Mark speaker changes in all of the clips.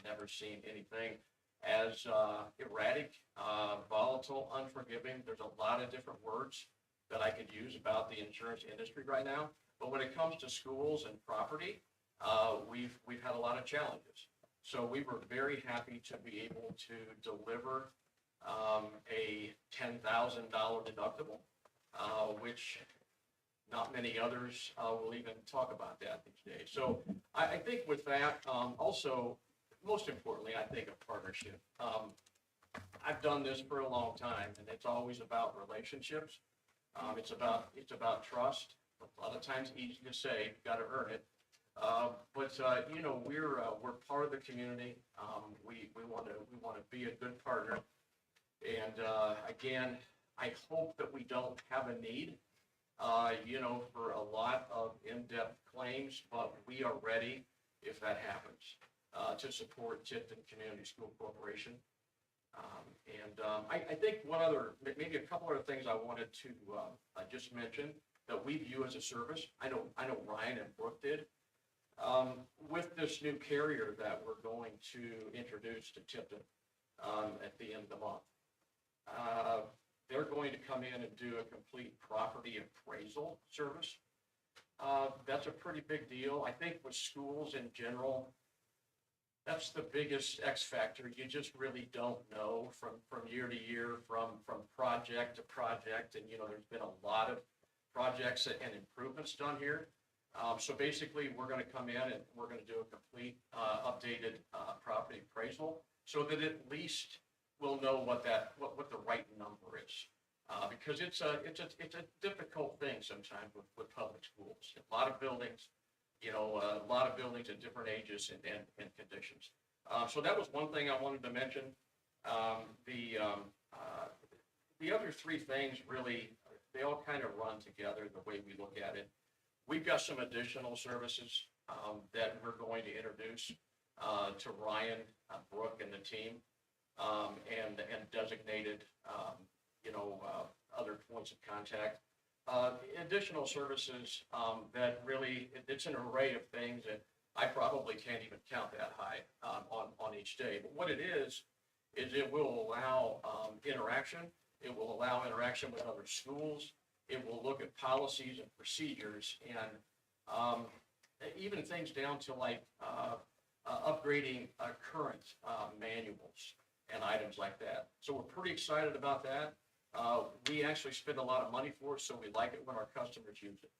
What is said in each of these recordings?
Speaker 1: never seen anything as erratic, volatile, unforgiving. There's a lot of different words that I could use about the insurance industry right now. But when it comes to schools and property, we've had a lot of challenges. So we were very happy to be able to deliver a $10,000 deductible, which not many others will even talk about that these days. So I think with that, also, most importantly, I think a partnership. I've done this for a long time, and it's always about relationships. It's about trust. A lot of times easy to say, you've got to earn it. But you know, we're part of the community. We want to be a good partner. And again, I hope that we don't have a need, you know, for a lot of in-depth claims, but we are ready if that happens to support Tipton Community School Corporation. I think maybe a couple other things I wanted to just mention that we view as a service. I know Ryan and Brooke did. With this new carrier that we're going to introduce to Tipton at the end of the month, they're going to come in and do a complete property appraisal service. That's a pretty big deal. I think with schools in general, that's the biggest X factor. You just really don't know from year to year, from project to project. And, you know, there's been a lot of projects and improvements done here. So basically, we're going to come in and we're going to do a complete updated property appraisal so that at least we'll know what the right number is. Because it's a difficult thing sometimes with public schools. A lot of buildings, you know, a lot of buildings at different ages and conditions. So that was one thing I wanted to mention. The other three things really, they all kind of run together the way we look at it. We've got some additional services that we're going to introduce to Ryan, Brooke, and the team, and designated, you know, other points of contact. Additional services that really, it's an array of things that I probably can't even count that high on each day. But what it is it will allow interaction. It will allow interaction with other schools. It will look at policies and procedures and even things down to like upgrading current manuals and items like that. So we're pretty excited about that. We actually spend a lot of money for it, so we like it when our customers use it.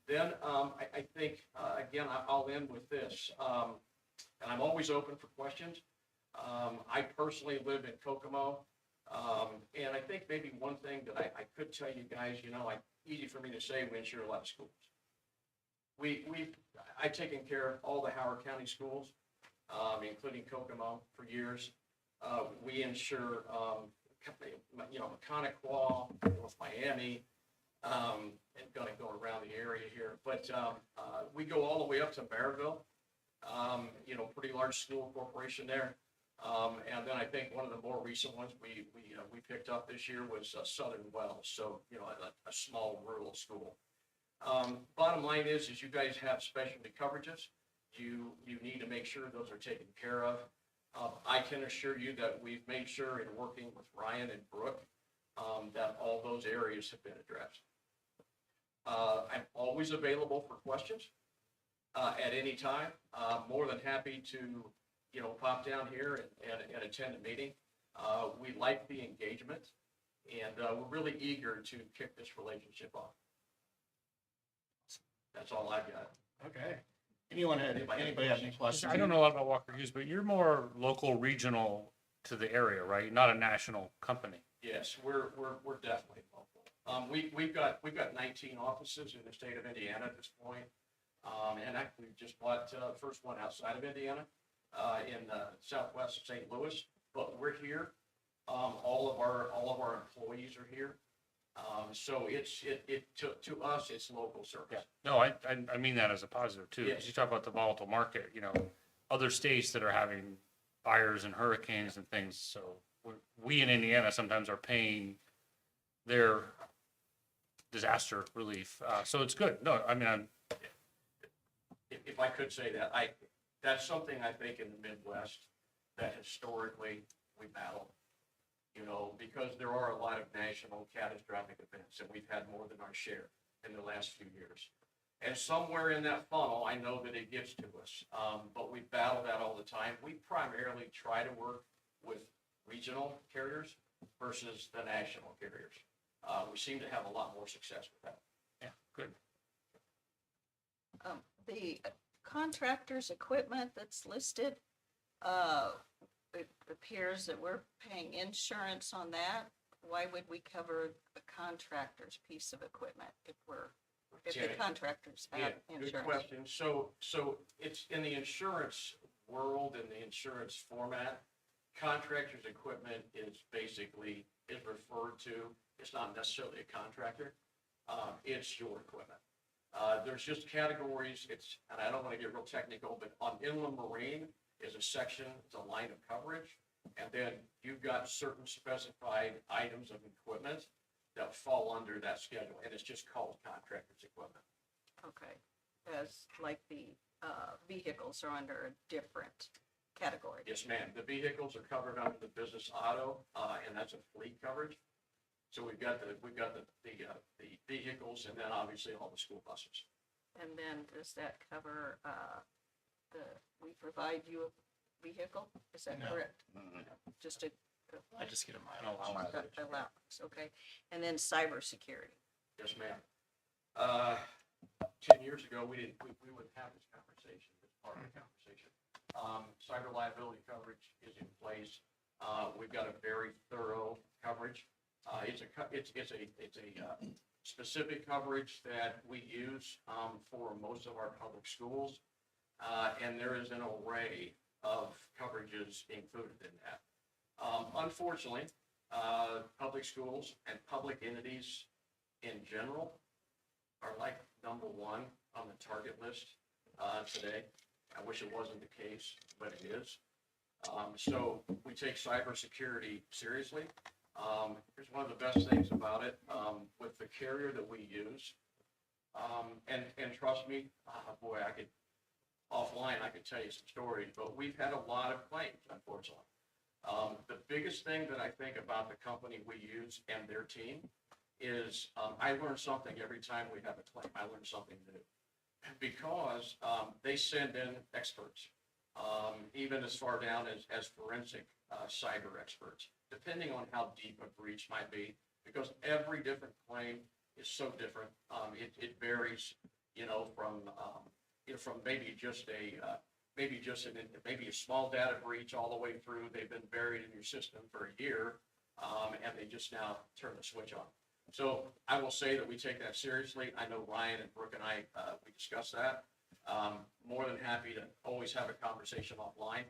Speaker 1: Then I think, again, I'll end with this. And I'm always open for questions. I personally live in Kokomo. And I think maybe one thing that I could tell you guys, you know, easy for me to say, we insure a lot of schools. I've taken care of all the Howard County schools, including Kokomo for years. We insure, you know, Maconaquah, North Miami, and going to go around the area here. But we go all the way up to Maryville, you know, pretty large school corporation there. And then I think one of the more recent ones we picked up this year was Southern Wells, so, you know, a small rural school. Bottom line is you guys have specialty coverages. You need to make sure those are taken care of. I can assure you that we've made sure in working with Ryan and Brooke that all those areas have been addressed. I'm always available for questions at any time. More than happy to, you know, pop down here and attend a meeting. We like the engagement, and we're really eager to kick this relationship off. That's all I've got.
Speaker 2: Okay. Anybody have any questions?
Speaker 3: I don't know a lot about Walker Hughes, but you're more local, regional to the area, right? Not a national company.
Speaker 1: Yes, we're definitely local. We've got 19 offices in the state of Indiana at this point, and actually we just bought the first one outside of Indiana in southwest of St. Louis. But we're here. All of our employees are here. So to us, it's local service.
Speaker 3: Yeah. No, I mean that as a positive too.
Speaker 1: Yes.
Speaker 3: Because you talk about the volatile market, you know, other states that are having fires and hurricanes and things. So we in Indiana sometimes are paying their disaster relief. So it's good. No, I mean,
Speaker 1: If I could say that, that's something I think in the Midwest that historically we battle. You know, because there are a lot of national catastrophic events, and we've had more than our share in the last few years. And somewhere in that funnel, I know that it gets to us, but we battle that all the time. We primarily try to work with regional carriers versus the national carriers. We seem to have a lot more success with that.
Speaker 3: Yeah, good.
Speaker 4: The contractor's equipment that's listed, it appears that we're paying insurance on that. Why would we cover the contractor's piece of equipment if the
Speaker 1: Jenny,
Speaker 4: contractors
Speaker 1: Yeah,
Speaker 4: have
Speaker 1: good
Speaker 4: insurance?
Speaker 1: question. So it's in the insurance world, in the insurance format, contractor's equipment is referred to, it's not necessarily a contractor, it's your equipment. There's just categories, and I don't want to get real technical, but on inland marine is a section, it's a line of coverage, and then you've got certain specified items of equipment that fall under that schedule, and it's just called contractor's equipment.
Speaker 4: Okay, as like the vehicles are under a different category.
Speaker 1: Yes, ma'am. The vehicles are covered under the business auto, and that's a fleet coverage. So we've got the vehicles, and then obviously all the school buses.
Speaker 4: And then does that cover we provide you a vehicle? Is that
Speaker 2: No.
Speaker 4: correct? Just a
Speaker 2: I just get a
Speaker 3: An
Speaker 2: mileage.
Speaker 3: allowance.
Speaker 4: allowance, okay? And then cybersecurity.
Speaker 1: Yes, ma'am. 10 years ago, we wouldn't have this conversation, this part of the conversation. Cyber liability coverage is in place. We've got a very thorough coverage. It's a specific coverage that we use for most of our public schools. And there is an array of coverages included in that. Unfortunately, public schools and public entities in general are like number one on the target list today. I wish it wasn't the case, but it is. So we take cybersecurity seriously. Here's one of the best things about it, with the carrier that we use. And trust me, boy, offline, I could tell you some stories, but we've had a lot of claims, unfortunately. The biggest thing that I think about the company we use and their team is, I learn something every time we have a claim. I learn something new. Because they send in experts, even as far down as forensic cyber experts, depending on how deep a breach might be, because every different claim is so different. It varies, from maybe just a small data breach all the way through. They've been buried in your system for a year, and they just now turn the switch on. So I will say that we take that seriously. I know Ryan and Brooke and I, we discuss that. More than happy to always have a conversation offline,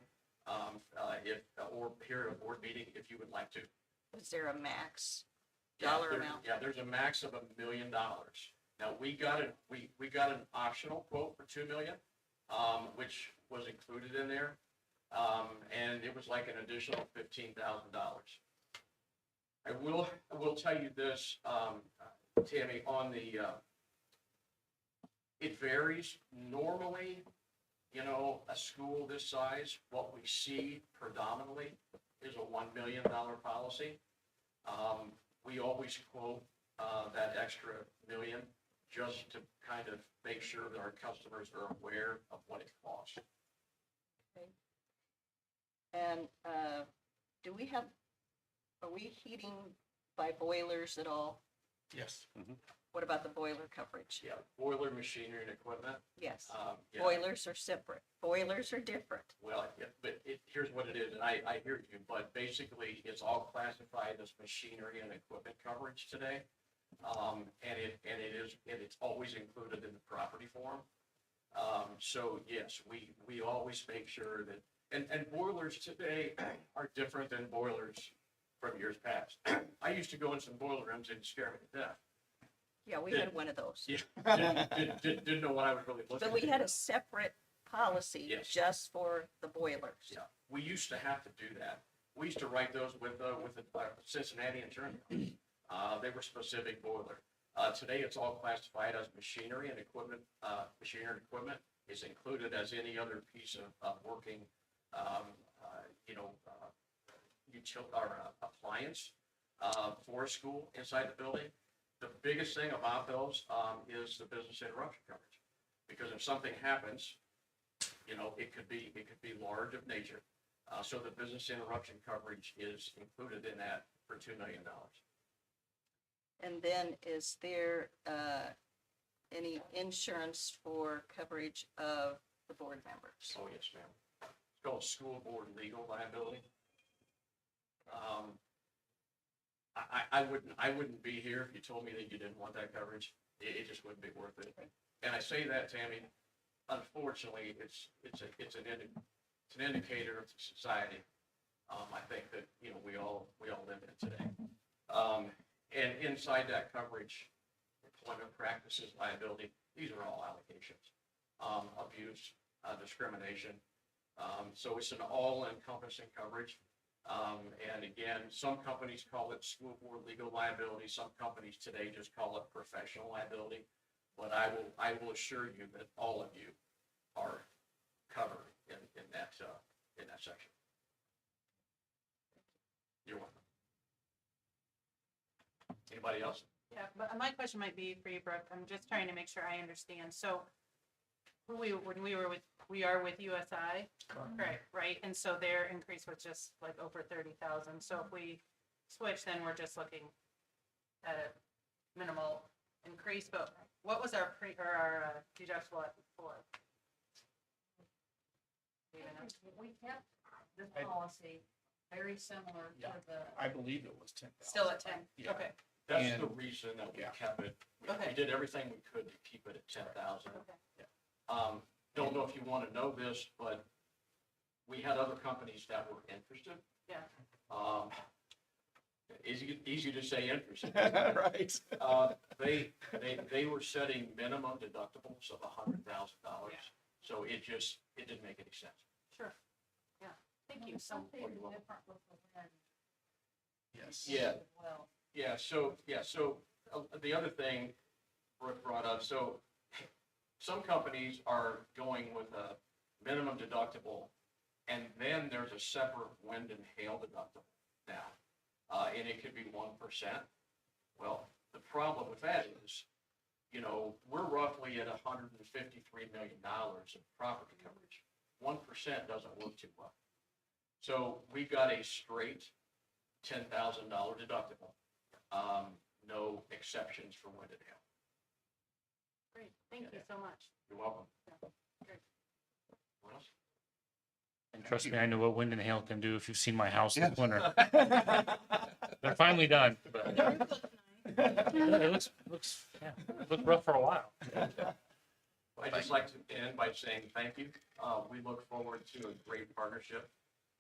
Speaker 1: or here at a board meeting if you would like to.
Speaker 4: Is there a max
Speaker 1: Yeah,
Speaker 4: dollar
Speaker 1: there-
Speaker 4: amount?
Speaker 1: Yeah, there's a max of $1 million. Now, we got an optional quote for $2 million, which was included in there. And it was like an additional $15,000. I will tell you this, Tammy, on it varies. Normally, a school this size, what we see predominantly is a $1 million policy. We always quote that extra million just to kind of make sure that our customers are aware of what it costs.
Speaker 4: And are we heating by boilers at all?
Speaker 2: Yes.
Speaker 4: What about the boiler coverage?
Speaker 1: Yeah, boiler, machinery, and equipment.
Speaker 4: Yes.
Speaker 1: Yeah.
Speaker 4: Boilers are separate. Boilers are different.
Speaker 1: Well, but here's what it is, and I hear you, but basically, it's all classified as machinery and equipment coverage today. And it's always included in the property form. So yes, we always make sure that, and boilers today are different than boilers from years past. I used to go in some boiler rooms and scare me to death.
Speaker 4: Yeah, we had one of those.
Speaker 1: Yeah, didn't know what I was really looking at.
Speaker 4: But we had a separate policy
Speaker 1: Yes.
Speaker 4: just for the boilers.
Speaker 1: Yeah, we used to have to do that. We used to write those with the Cincinnati Insurance Company. They were specific boiler. Today, it's all classified as machinery and equipment. Machinery and equipment is included as any other piece of working, appliance for a school inside the building. The biggest thing about those is the business interruption coverage, because if something happens, it could be large of nature. So the business interruption coverage is included in that for $2 million.
Speaker 4: And then is there any insurance for coverage of the board members?
Speaker 1: Oh, yes, ma'am. It's called school board legal liability. I wouldn't be here if you told me that you didn't want that coverage. It just wouldn't be worth it. And I say that, Tammy, unfortunately, it's an indicator of society. I think that, we all live in it today. And inside that coverage, employment practices, liability, these are all allegations. Abuse, discrimination. So it's an all-encompassing coverage. And again, some companies call it school board legal liability. Some companies today just call it professional liability. But I will assure you that all of you are covered in that section. You're welcome. Anybody else?
Speaker 5: Yeah, but my question might be for you, Brooke. I'm just trying to make sure I understand. So we are with USI, right? And so their increase was just like over 30,000. So if we switch, then we're just looking at a minimal increase. But what was our deductible at before? Do you know?
Speaker 6: We kept this policy very similar to
Speaker 2: Yeah.
Speaker 6: the,
Speaker 2: I believe it was 10,000.
Speaker 5: Still at 10?
Speaker 2: Yeah.
Speaker 5: Okay,
Speaker 1: That's
Speaker 2: And-
Speaker 1: the reason that we
Speaker 2: yeah.
Speaker 1: kept it. We
Speaker 5: Okay.
Speaker 1: did everything we could to keep it at 10,000.
Speaker 5: okay.
Speaker 1: Don't know if you want to know this, but we had other companies that were interested.
Speaker 5: Yeah.
Speaker 1: Easy to say interested.
Speaker 2: Right.
Speaker 1: They were setting minimum deductibles of $100,000.
Speaker 5: Yeah.
Speaker 1: So it didn't make any sense.
Speaker 5: Sure. Yeah, thank you. So,
Speaker 6: something different with the wind
Speaker 2: Yes.
Speaker 1: Yeah.
Speaker 6: as well.
Speaker 1: So the other thing Brooke brought up, so some companies are going with a minimum deductible, and then there's a separate wind and hail deductible now. And it could be 1%. Well, the problem with that is, we're roughly at $153 million of property coverage. 1% doesn't work too well. So we've got a straight $10,000 deductible. No exceptions for wind and hail.
Speaker 5: great, thank you so much.
Speaker 1: You're welcome.
Speaker 5: Yeah, great.
Speaker 1: What else?
Speaker 3: And trust me, I know what wind and hail can do if you've seen my house
Speaker 2: Yeah.
Speaker 3: this winter. They're finally done, but it looks rough for a while.
Speaker 1: I'd just like to end by saying thank you. We look forward to a great partnership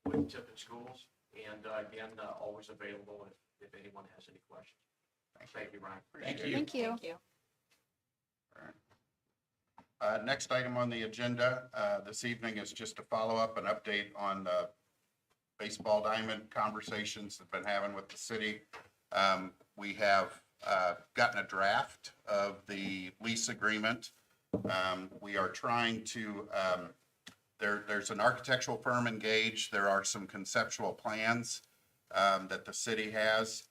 Speaker 1: with Tiffin Schools, and again, always available if anyone has any questions. Thank you, Ryan.
Speaker 2: Thank
Speaker 1: Appreciate
Speaker 2: you.
Speaker 1: it.
Speaker 4: Thank you. Thank you.
Speaker 7: Next item on the agenda this evening is just a follow-up and update on the baseball diamond conversations that I've been having with the city. We have gotten a draft of the lease agreement. We are trying to, there's an architectural firm engaged. There are some conceptual plans that the city has.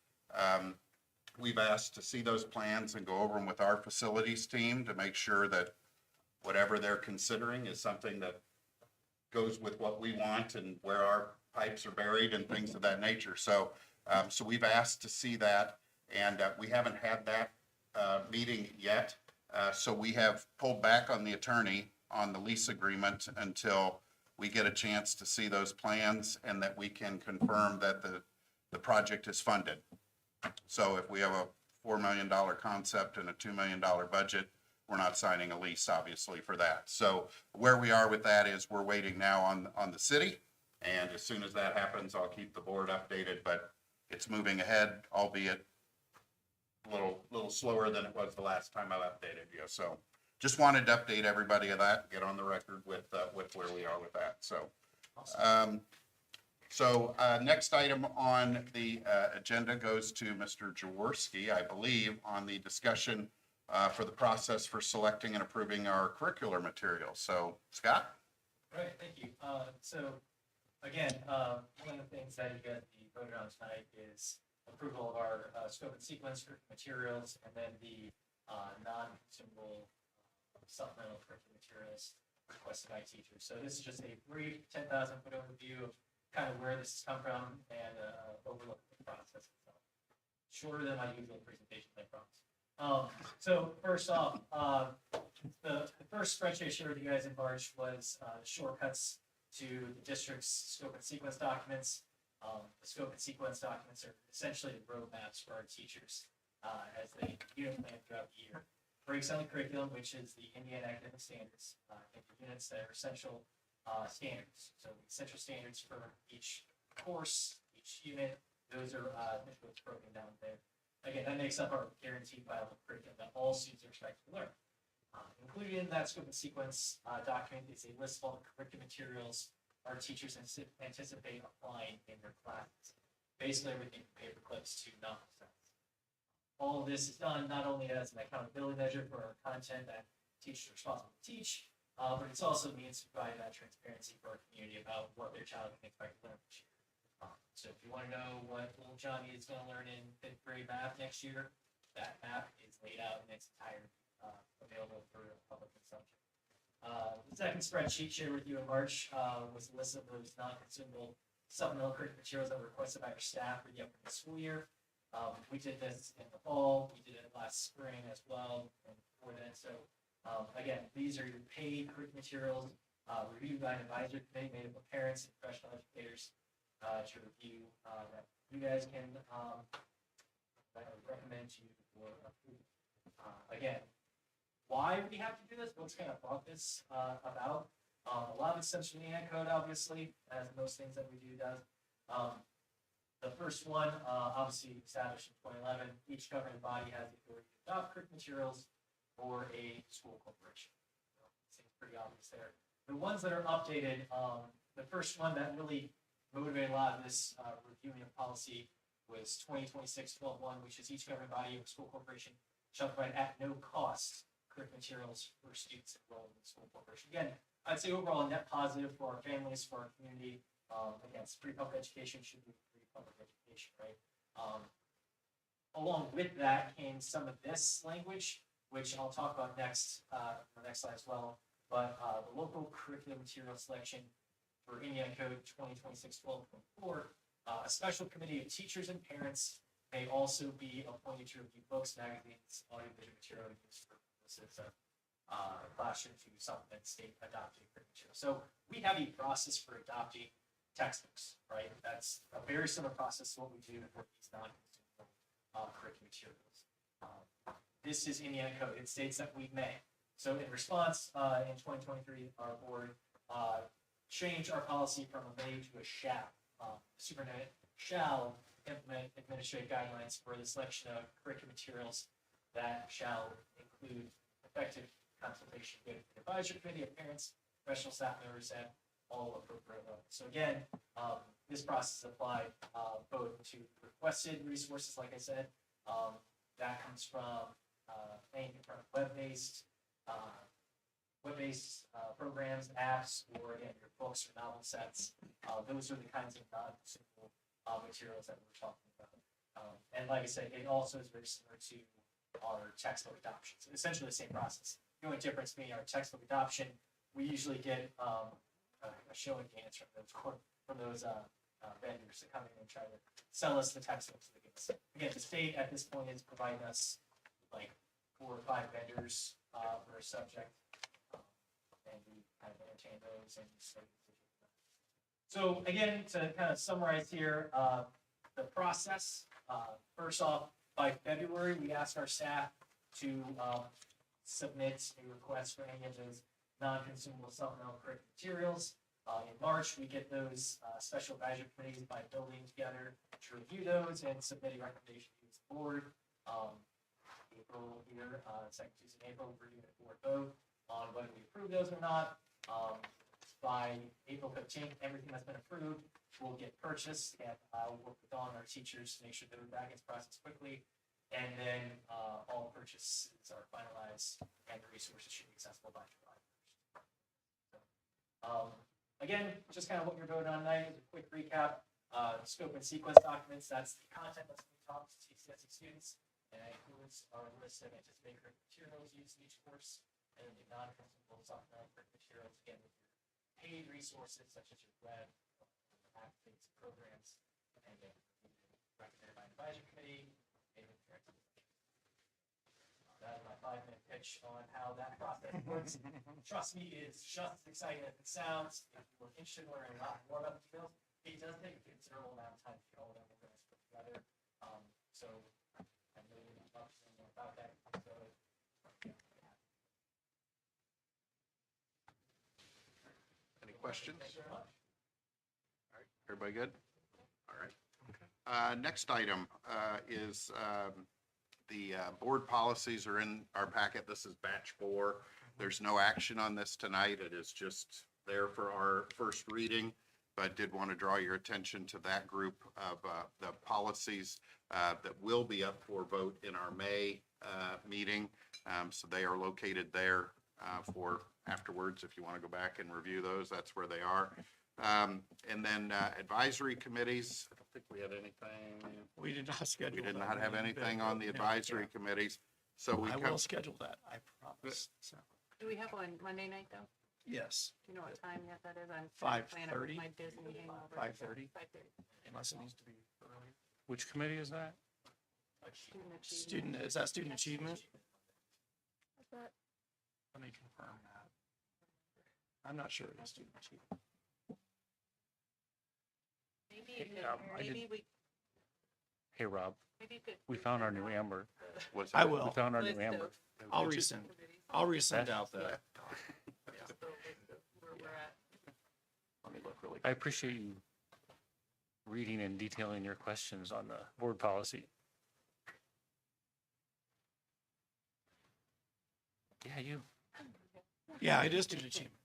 Speaker 7: We've asked to see those plans and go over them with our facilities team to make sure that whatever they're considering is something that goes with what we want and where our pipes are buried and things of that nature. So, so we've asked to see that, and we haven't had that meeting yet. So we have pulled back on the attorney on the lease agreement until we get a chance to see those plans and that we can confirm that the project is funded. So if we have a $4 million concept and a $2 million budget, we're not signing a lease, obviously, for that. So where we are with that is we're waiting now on the city. And as soon as that happens, I'll keep the board updated, but it's moving ahead, albeit a little slower than it was the last time I updated you. So just wanted to update everybody of that, get on the record with where we are with that. So, So next item on the agenda goes to Mr. Jaworski, I believe, on the discussion for the process for selecting and approving our curricular materials. So Scott?
Speaker 8: All right, thank you. So again, one of the things that you guys voted on tonight is approval of our scope and sequence for materials, and then the non-consumable supplemental curriculum materials requested by teachers. So this is just a brief 10,000 foot overview of kind of where this has come from and overlook the process itself. Shorter than my usual presentation, I promise. So first off, the first spreadsheet I shared with you guys in March was shortcuts to the district's scope and sequence documents. The scope and sequence documents are essentially the roadmaps for our teachers as they unit plan throughout the year. Breaks down the curriculum, which is the Indiana Academic Standards, into units that are essential standards. So the essential standards for each course, each unit, those are what's broken down there. Again, that makes up our guaranteed viable curriculum that all students are expected to learn. Included in that scope and sequence document is a list of all the curriculum materials our teachers anticipate applying in their classes. Basically everything from paper clips to novel sets. All of this is done not only as an accountability measure for our content that teachers are responsible to teach, but it's also means to provide that transparency for our community about what their child can expect to learn this year. So if you want to know what little Johnny is going to learn in 5th grade math next year, that map is laid out in its entirety, available for public consumption. The second spreadsheet shared with you in March was a list of those non-consumable supplemental curriculum materials that were requested by our staff for the upcoming school year. We did this in the fall, we did it last spring as well, and before then. So again, these are your paid curriculum materials reviewed by an advisory committee made up of parents and professional educators to review that you guys can recommend to you for approval. Again, why we have to do this, what's kind of brought this about. A lot of it stems from the Indiana Code, obviously, as most things that we do does. The first one, obviously established in 2011, each governing body has the authority to adopt curriculum materials for a school corporation. So, seems pretty obvious there. The ones that are updated, the first one that really motivated a lot of this reviewing of policy was 2026-12-1, which is each governing body of a school corporation shall provide at no cost curriculum materials for students enrolled in the school corporation. Again, I'd say overall a net positive for our families, for our community. Again, it's free public education should be free public education, right? Along with that came some of this language, which I'll talk about next, on the next slide as well. But the local curriculum material selection for Indiana Code 2026-12.4, a special committee of teachers and parents may also be appointed to review books, magazines, audiovisual material used for purposes of classroom to supplement state adopted curriculum material. So we have a process for adopting textbooks, right? That's a very similar process to what we do with these non-consumable curriculum materials. This is Indiana Code. It states that we may. So in response, in 2023, our board changed our policy from a may to a shall. The superintendent shall implement administrative guidelines for the selection of curriculum materials that shall include effective consultation with the advisory committee of parents, professional staff members, and all appropriate levels. So again, this process is applied both to requested resources, like I said, that comes from anything from web-based programs, apps, or again, your books or novel sets. Those are the kinds of non-consumable materials that we're talking about. And like I said, it also is very similar to our textbook adoption. So essentially the same process. The only difference being our textbook adoption, we usually get a show and dance from those vendors that come in and try to sell us the textbooks. Again, the state at this point is providing us like 4 or 5 vendors for a subject, and we kind of entertain those and so again, to kind of summarize here, the process. First off, by February, we asked our staff to submit a request for any of those non-consumable supplemental curriculum materials. In March, we get those special advisory committees by building together to review those and submit a recommendation to the board. April here, second Tuesday in April, we're doing a board vote on whether we approve those or not. By April 15th, everything that's been approved will get purchased, and I'll work with all our teachers to make sure that gets processed quickly. And then, all purchases are finalized and the resources should be accessible by July 1st. Again, just kind of what you're voting on tonight, is a quick recap, scope and sequence documents, that's the content that's being taught to CCSE students. And that includes our list of anticipated curriculum materials used in each course, and then the non-principal supplemental curriculum materials, again, with your paid resources such as your web, activities, programs, and then recommended by advisory committee. That is my 5-minute pitch on how that process works. Trust me, it's just as exciting as it sounds. If you're interested in learning a lot more about the details, it does take a considerable amount of time to get all that organized put together. So I'm really not talking more about that. So,
Speaker 7: Any questions?
Speaker 8: thank you very much.
Speaker 7: Everybody good? All right. Next item is the board policies are in our packet. This is batch 4. There's no action on this tonight. It is just there for our first reading, but did want to draw your attention to that group of the policies that will be up for vote in our May meeting. So they are located there for afterwards. If you want to go back and review those, that's where they are. And then advisory committees, I don't think we had anything.
Speaker 2: We did not schedule
Speaker 7: We did
Speaker 2: that
Speaker 7: not have
Speaker 2: one,
Speaker 7: anything
Speaker 2: but,
Speaker 7: on the
Speaker 2: you know,
Speaker 7: advisory committees. So we
Speaker 2: I
Speaker 7: come,
Speaker 2: will schedule that, I promise. So,
Speaker 5: Do we have one Monday night though?
Speaker 2: yes,
Speaker 5: Do you know what time yet that is? I'm trying to plan it with
Speaker 2: 5:30?
Speaker 5: my Disney hangover.
Speaker 2: 5:30?
Speaker 5: 5:30.
Speaker 2: unless it needs to be earlier.
Speaker 3: Which committee is that?
Speaker 5: Student achievement.
Speaker 2: Student, is that student achievement?
Speaker 5: What's that?
Speaker 2: Let me confirm that. I'm not sure it is student achievement.
Speaker 5: Maybe,
Speaker 3: I did-
Speaker 5: maybe we,
Speaker 3: Hey, Rob,
Speaker 5: maybe you could.
Speaker 3: we found our new Amber.
Speaker 7: what's
Speaker 2: I
Speaker 7: that?
Speaker 2: will.
Speaker 3: We found our
Speaker 5: List
Speaker 3: new Amber.
Speaker 5: of
Speaker 2: I'll resend,
Speaker 5: committees.
Speaker 2: I'll resend
Speaker 3: That-
Speaker 2: out the,
Speaker 5: So, list of where we're at.
Speaker 2: let me look really
Speaker 3: I
Speaker 2: quick.
Speaker 3: appreciate you reading and detailing your questions on the board policy. Yeah, you.
Speaker 2: Yeah, it is student achievement.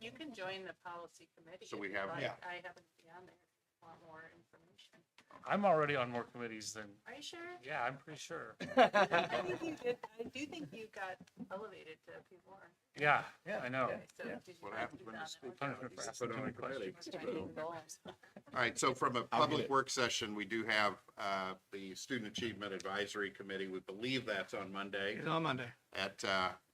Speaker 5: You can join the policy committee.
Speaker 7: So
Speaker 5: if
Speaker 7: we
Speaker 5: you'd
Speaker 7: have-
Speaker 5: like.
Speaker 2: Yeah.
Speaker 5: I happen to be on there. If you want more information.
Speaker 3: I'm already on more committees than,
Speaker 5: Are you sure?
Speaker 3: yeah, I'm pretty sure.
Speaker 5: I think you did, I do think you got elevated to a few more.
Speaker 3: Yeah,
Speaker 2: Yeah,
Speaker 3: I know.
Speaker 5: Okay, so
Speaker 2: yeah.
Speaker 5: did you
Speaker 7: What
Speaker 5: like
Speaker 7: happens
Speaker 5: to
Speaker 7: when
Speaker 5: be
Speaker 7: the
Speaker 5: on
Speaker 7: school
Speaker 5: it?
Speaker 3: Punishment for asking too many questions.
Speaker 7: All right, so from a
Speaker 2: get
Speaker 7: public
Speaker 2: it.
Speaker 7: work session, we do have the Student Achievement Advisory Committee. We believe that's on Monday
Speaker 2: It's on Monday.
Speaker 7: at,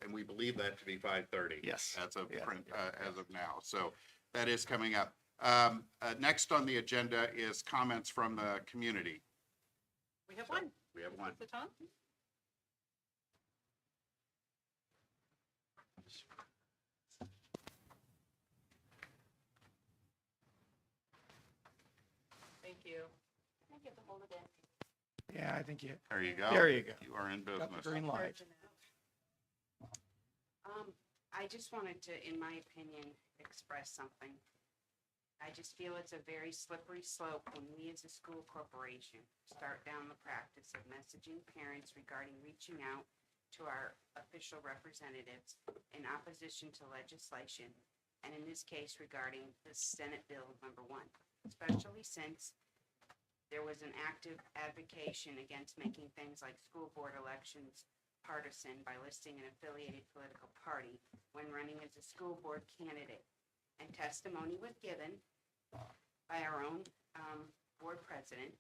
Speaker 7: and we believe that to be 5:30.
Speaker 2: Yes.
Speaker 7: As of
Speaker 2: Yeah.
Speaker 7: print, as of now. So that is coming up. Next on the agenda is comments from the community.
Speaker 5: We have one.
Speaker 7: We have one.
Speaker 5: Is it Tom? Thank you. I get to hold it in.
Speaker 2: Yeah, I think you,
Speaker 7: There you go.
Speaker 2: there you go.
Speaker 7: You are in
Speaker 2: Got the
Speaker 7: business.
Speaker 2: green light.
Speaker 9: I just wanted to, in my opinion, express something. I just feel it's a very slippery slope when we as a school corporation start down the practice of messaging parents regarding reaching out to our official representatives in opposition to legislation, and in this case regarding the Senate Bill number 1, especially since there was an active advocacy against making things like school board elections partisan by listing an affiliated political party when running as a school board candidate. And testimony was given by our own board president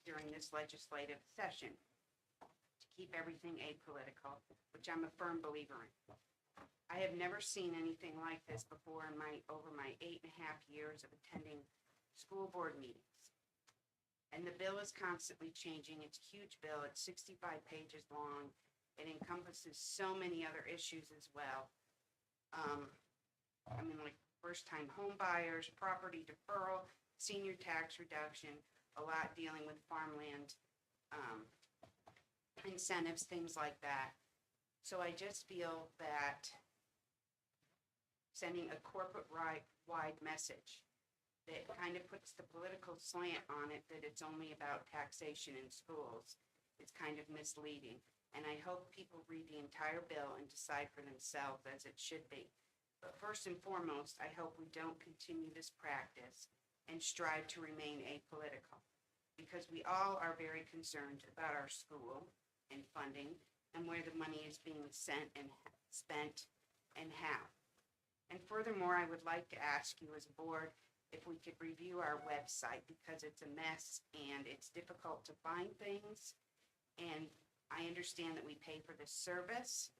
Speaker 9: during this legislative session to keep everything apolitical, which I'm a firm believer in. I have never seen anything like this before in over my 8.5 years of attending school board meetings. And the bill is constantly changing. It's a huge bill. It's 65 pages long. It encompasses so many other issues as well. I mean, like first-time home buyers, property deferral, senior tax reduction, a lot dealing with farmland incentives, things like that. So I just feel that sending a corporate-wide message that kind of puts the political slant on it, that it's only about taxation in schools, is kind of misleading. And I hope people read the entire bill and decide for themselves, as it should be. But first and foremost, I hope we don't continue this practice and strive to remain apolitical, because we all are very concerned about our school and funding and where the money is being spent and how. And furthermore, I would like to ask you as a board if we could review our website, because it's a mess and it's difficult to find things. And I understand that we pay for this service,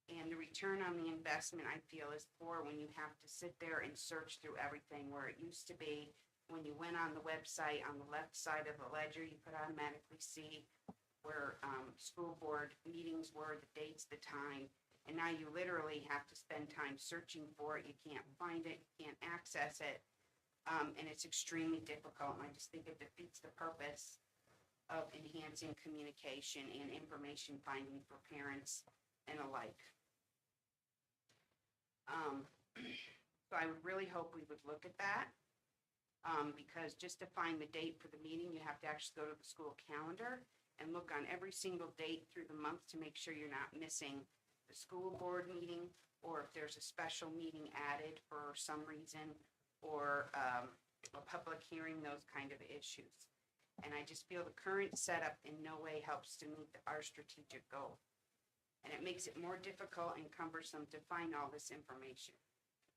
Speaker 9: and the return on the investment, I feel, is poor when you have to sit there and search through everything, where it used to be when you went on the website, on the left side of the ledger, you could automatically see where school board meetings were, the dates, the time. And now you literally have to spend time searching for it. You can't find it, you can't access it. And it's extremely difficult, and I just think it defeats the purpose of enhancing communication and information finding for parents and alike. So I would really hope we would look at that, because just to find the date for the meeting, you have to actually go to the school calendar and look on every single date through the month to make sure you're not missing the school board meeting, or if there's a special meeting added for some reason, or a public hearing, those kind of issues. And I just feel the current setup in no way helps to meet our strategic goal. And it makes it more difficult and cumbersome to find all this information.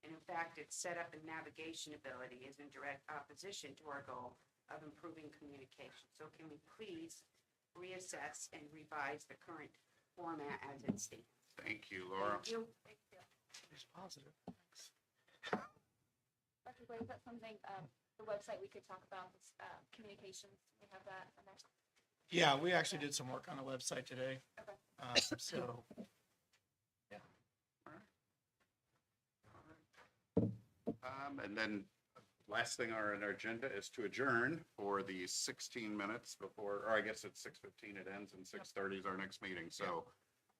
Speaker 9: And in fact, its setup and navigation ability is in direct opposition to our goal of improving communication. So can we please reassess and revise the current format as it stands?
Speaker 7: Thank you, Laura.
Speaker 9: Thank you.
Speaker 2: It's positive.
Speaker 10: Dr. Blaine, is that something, the website we could talk about, communications, we have that in there?
Speaker 2: Yeah, we actually did some work on the website today.
Speaker 10: Okay.
Speaker 2: So,
Speaker 7: And then last thing on our agenda is to adjourn for the 16 minutes before, or I guess it's 6:15 it ends, and 6:30 is our next meeting. So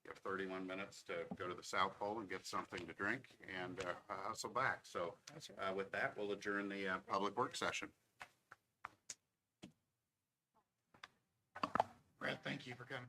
Speaker 7: you have 31 minutes to go to the South Pole and get something to drink and hustle back. So
Speaker 2: that's right.
Speaker 7: with that, we'll adjourn the public work session.
Speaker 2: Brad, thank you for coming.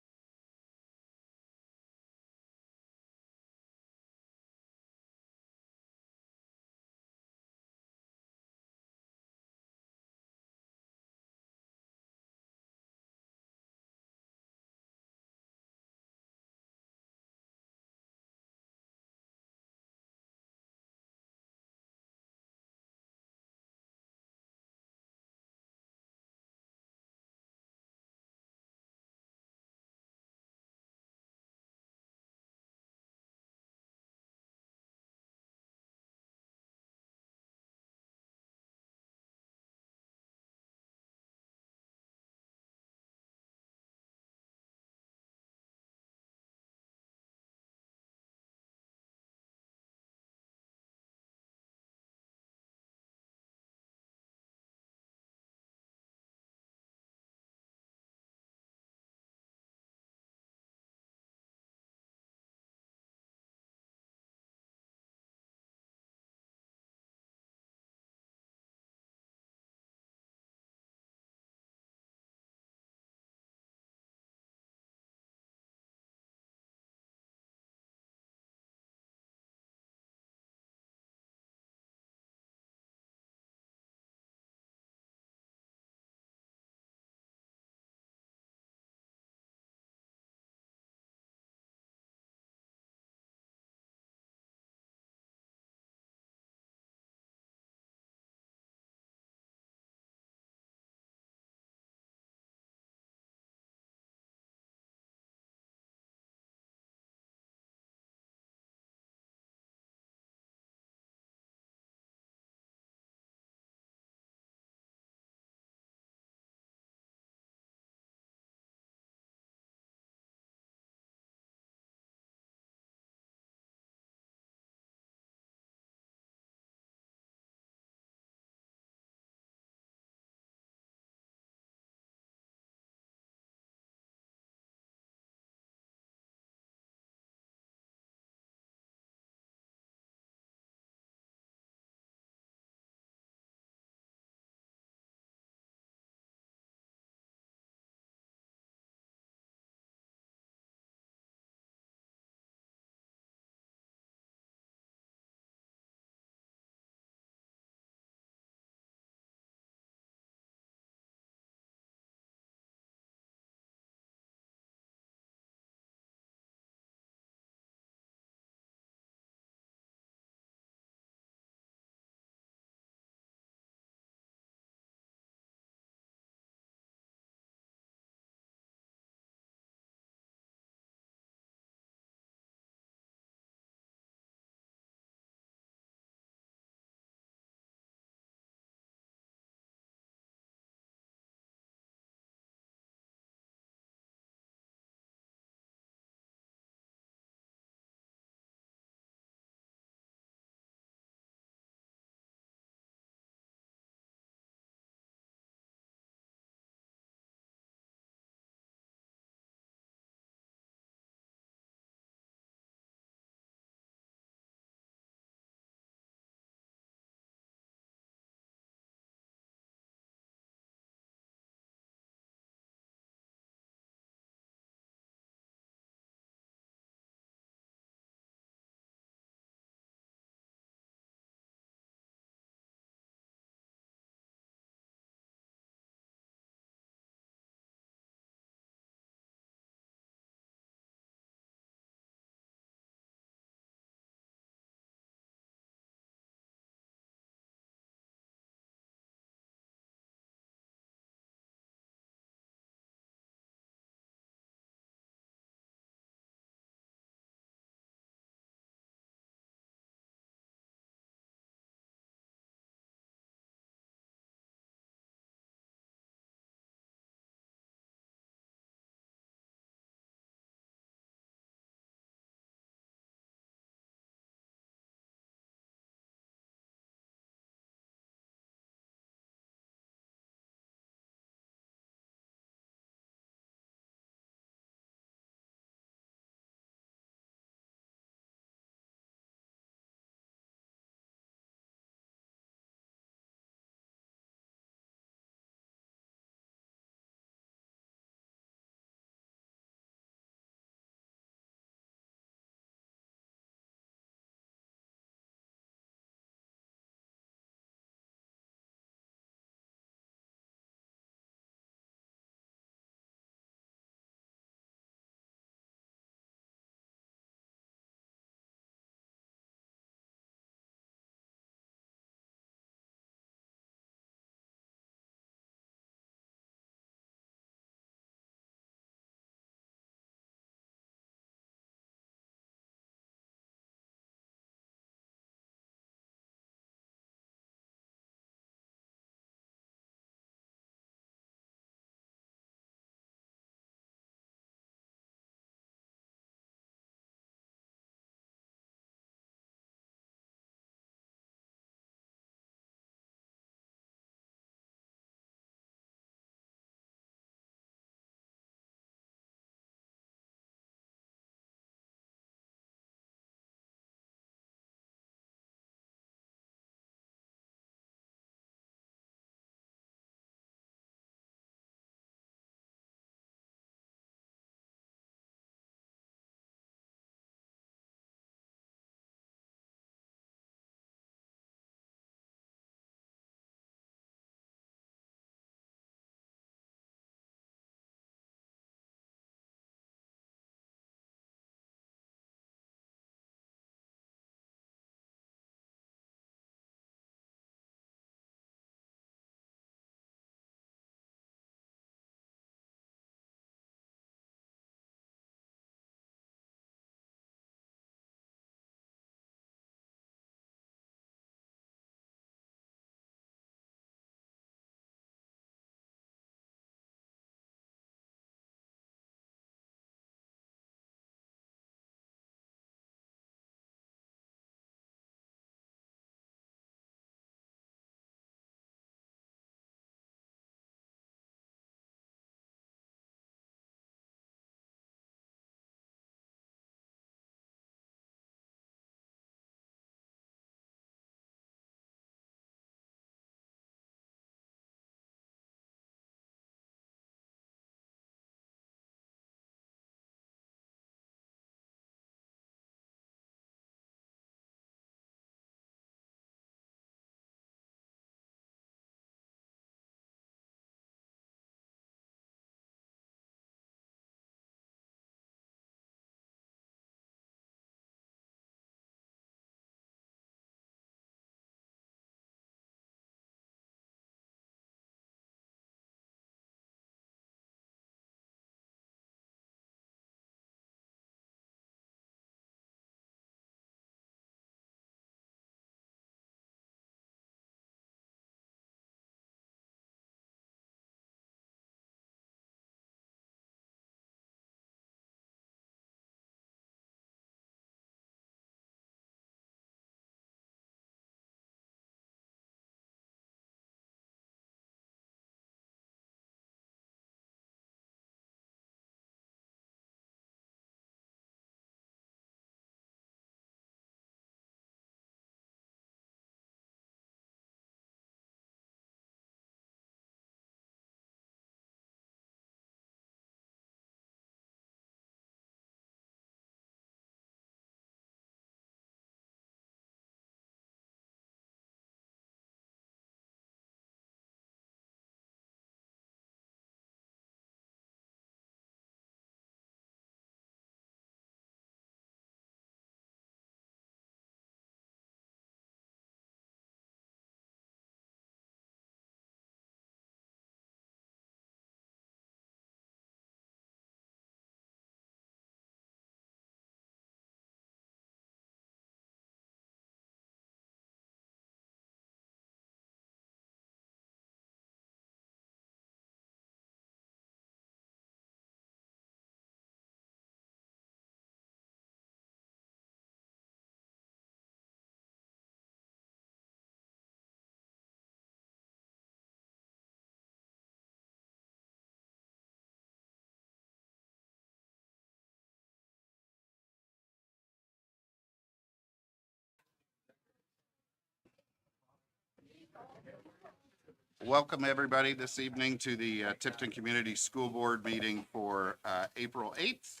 Speaker 7: Welcome, everybody, this evening to the Tipton Community School Board meeting for April 8th.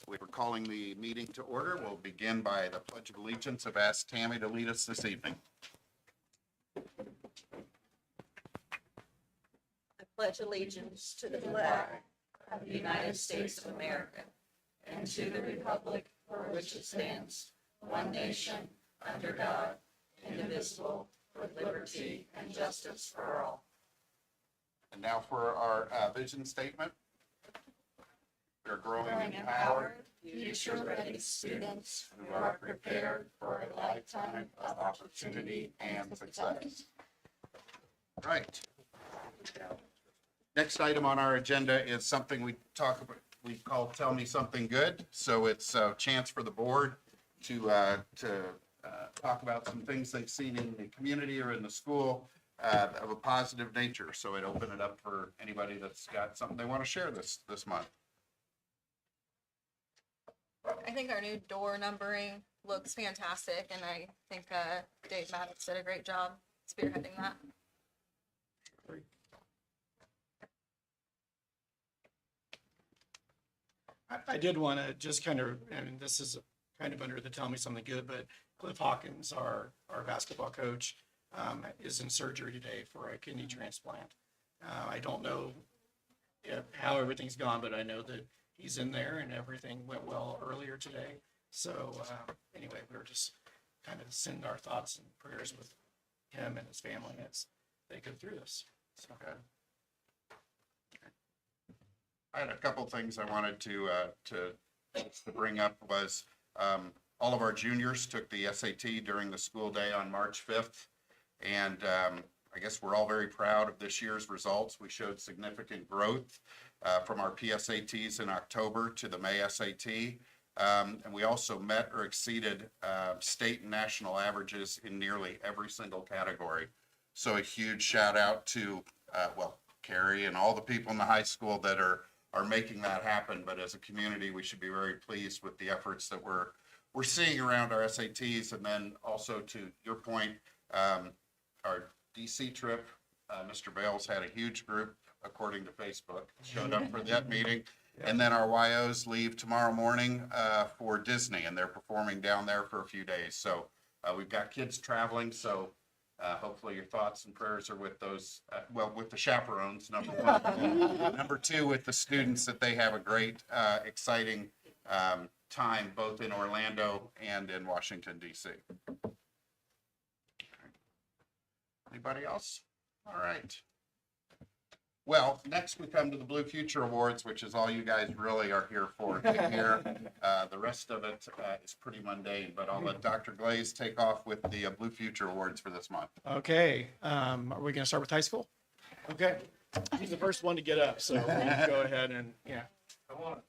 Speaker 7: We're calling the meeting to order. We'll begin by the Pledge of Allegiance. I've asked Tammy to lead us this evening.
Speaker 4: I pledge allegiance to the flag of the United States of America and to the republic for which it stands, one nation, under God, indivisible, with liberty and justice for all.
Speaker 7: And now for our vision statement. We're growing in power, future-ready students who are prepared for a lifetime of opportunity and success. Right. Next item on our agenda is something we call Tell Me Something Good. So it's a chance for the board to talk about some things they've seen in the community or in the school of a positive nature. So I'd open it up for anybody that's got something they want to share this month.
Speaker 11: I think our new door numbering looks fantastic, and I think Dave Maddox did a great job spearheading that.
Speaker 2: I did want to just kind of, and this is kind of under the Tell Me Something Good, but Cliff Hawkins, our basketball coach, is in surgery today for a kidney transplant. I don't know how everything's gone, but I know that he's in there and everything went well earlier today. So anyway, we were just kind of sending our thoughts and prayers with him and his family as they go through this. So.
Speaker 7: Okay. I had a couple things I wanted to bring up was all of our juniors took the SAT during the school day on March 5th. And I guess we're all very proud of this year's results. We showed significant growth from our PSATs in October to the May SAT. And we also met or exceeded state and national averages in nearly every single category. So a huge shout out to, Carrie and all the people in the high school that are making that happen. But as a community, we should be very pleased with the efforts that we're seeing around our SATs. And then also to your point, our DC trip, Mr. Bales had a huge group, according to Facebook, showed up for that meeting. And then our YOs leave tomorrow morning for Disney, and they're performing down there for a few days. So we've got kids traveling, so hopefully your thoughts and prayers are with those, with the chaperones, number one. Number two, with the students, that they have a great, exciting time, both in Orlando and in Washington, D.C. Anybody else? All right. Well, next we come to the Blue Future Awards, which is all you guys really are here for. The rest of it is pretty mundane, but I'll let Dr. Glaze take off with the Blue Future Awards for this month.
Speaker 2: Okay, are we going to start with high school? Okay, he's the first one to get up, so we'll go ahead and, yeah.
Speaker 1: Come on.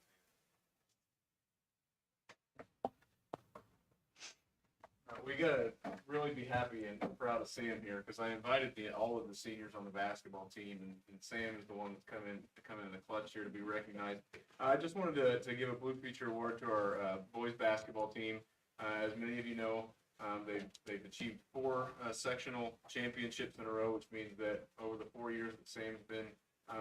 Speaker 12: We gotta really be happy and proud of Sam here, because I invited all of the seniors on the basketball team, and Sam is the one that's come in the clutch here to be recognized. I just wanted to give a Blue Future Award to our boys basketball team. As many of you know, they've achieved 4 sectional championships in a row, which means that over the 4 years that Sam's been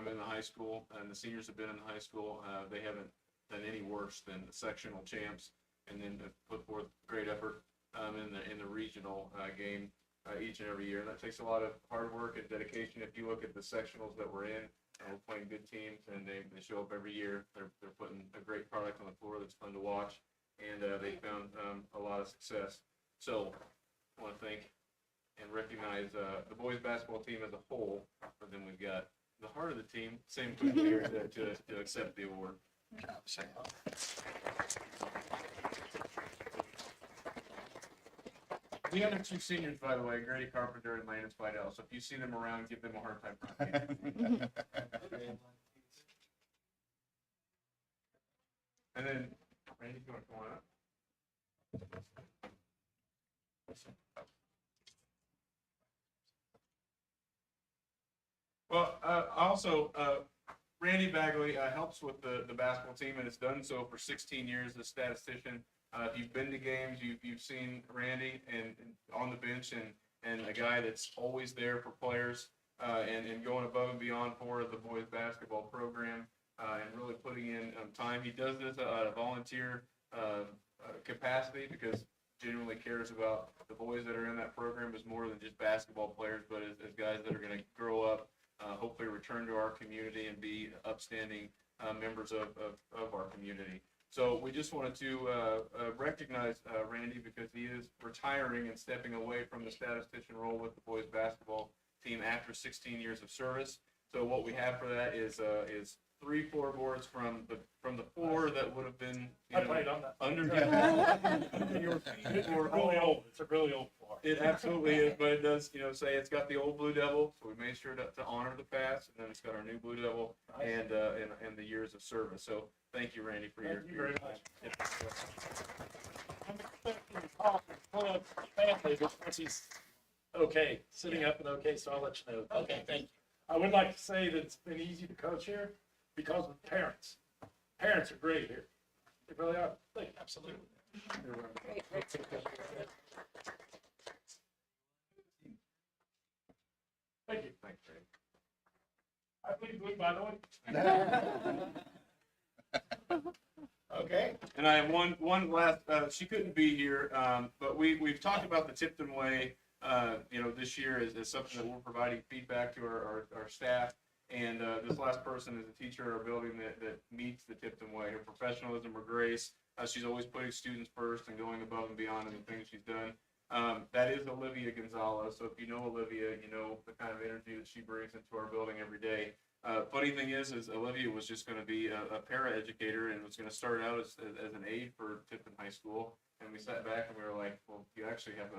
Speaker 12: in the high school and the seniors have been in the high school, they haven't done any worse than the sectional champs, and then to put forth great effort in the regional game each and every year. And that takes a lot of hard work and dedication. If you look at the sectionals that we're in, we're playing good teams, and they show up every year. They're putting a great product on the floor that's fun to watch, and they found a lot of success. So I want to thank and recognize the boys basketball team as a whole, but then we've got the heart of the team, same group here to accept the award. The other 2 seniors, by the way, Grady Carpenter and Landon Spidell. So if you see them around, give them a hard time. And then, Randy, you want to come on up? Well, also, Randy Bagley helps with the basketball team and has done so for 16 years as a statistician. If you've been to games, you've seen Randy and on the bench, and and a guy that's always there for players, and going above and beyond for the boys basketball program, and really putting in time. He does this at a volunteer capacity because genuinely cares about the boys that are in that program as more than just basketball players, but as guys that are going to grow up, hopefully return to our community and be upstanding members of our community. So we just wanted to recognize Randy because he is retiring and stepping away from the statistician role with the boys basketball team after 16 years of service. So what we have for that is 3 floorboards from the 4 that would have been, you know, under your feet or
Speaker 3: Really old, it's a really old floor.
Speaker 12: it absolutely is, but it does, you know, say it's got the old Blue Devil, so we made sure to honor the past, and then it's got our new Blue Devil and the years of service. So thank you, Randy, for
Speaker 3: Thank you
Speaker 12: your
Speaker 3: very
Speaker 12: time.
Speaker 3: I'm expecting to talk in front of family, but once he's okay, sitting up and okay, so I'll let you know. Okay, thank you. I would like to say that it's been easy to coach here because of the parents. Parents are great here. They really are. Thank you. Absolutely. Thank you.
Speaker 12: Thanks, Randy.
Speaker 3: I plead blue, by the way.
Speaker 2: Okay.
Speaker 12: And I have one last, she couldn't be here, but we've talked about the Tipton Way, you know, this year as something that we're providing feedback to our staff. And this last person is a teacher at our building that meets the Tipton Way, her professionalism, her grace. She's always putting students first and going above and beyond in the things she's done. That is Olivia Gonzalez. So if you know Olivia, you know the kind of energy that she brings into our building every day. Funny thing is Olivia was just going to be a para-educator and was going to start out as an aide for Tipton High School. And we sat back and we were like, well, you actually have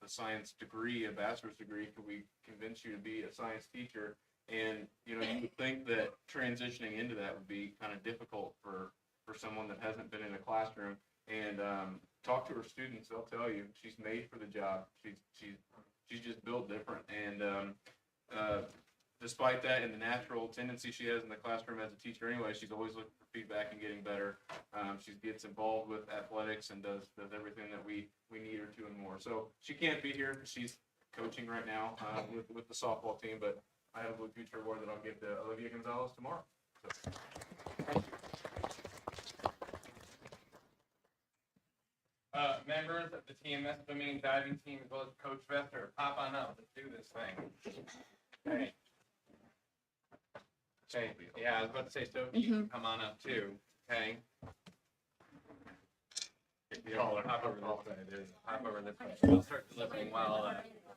Speaker 12: a science degree, a bachelor's degree. Could we convince you to be a science teacher? And, you know, you would think that transitioning into that would be kind of difficult for someone that hasn't been in a classroom. And talk to her students, they'll tell you she's made for the job. She's just built different. And despite that and the natural tendency she has in the classroom as a teacher anyway, she's always looking for feedback and getting better. She gets involved with athletics and does everything that we need her to and more. So she can't be here because she's coaching right now with the softball team, but I have a Blue Future Award that I'll give to Olivia Gonzalez tomorrow. So, thank you.
Speaker 13: Members of the TMS swimming and diving team as well as Coach Vester, pop on up, let's do this thing. Okay. Okay, yeah, I was about to say, Sophie, you can come on up too, okay? Hop over this way, hop over this way. We'll start delivering while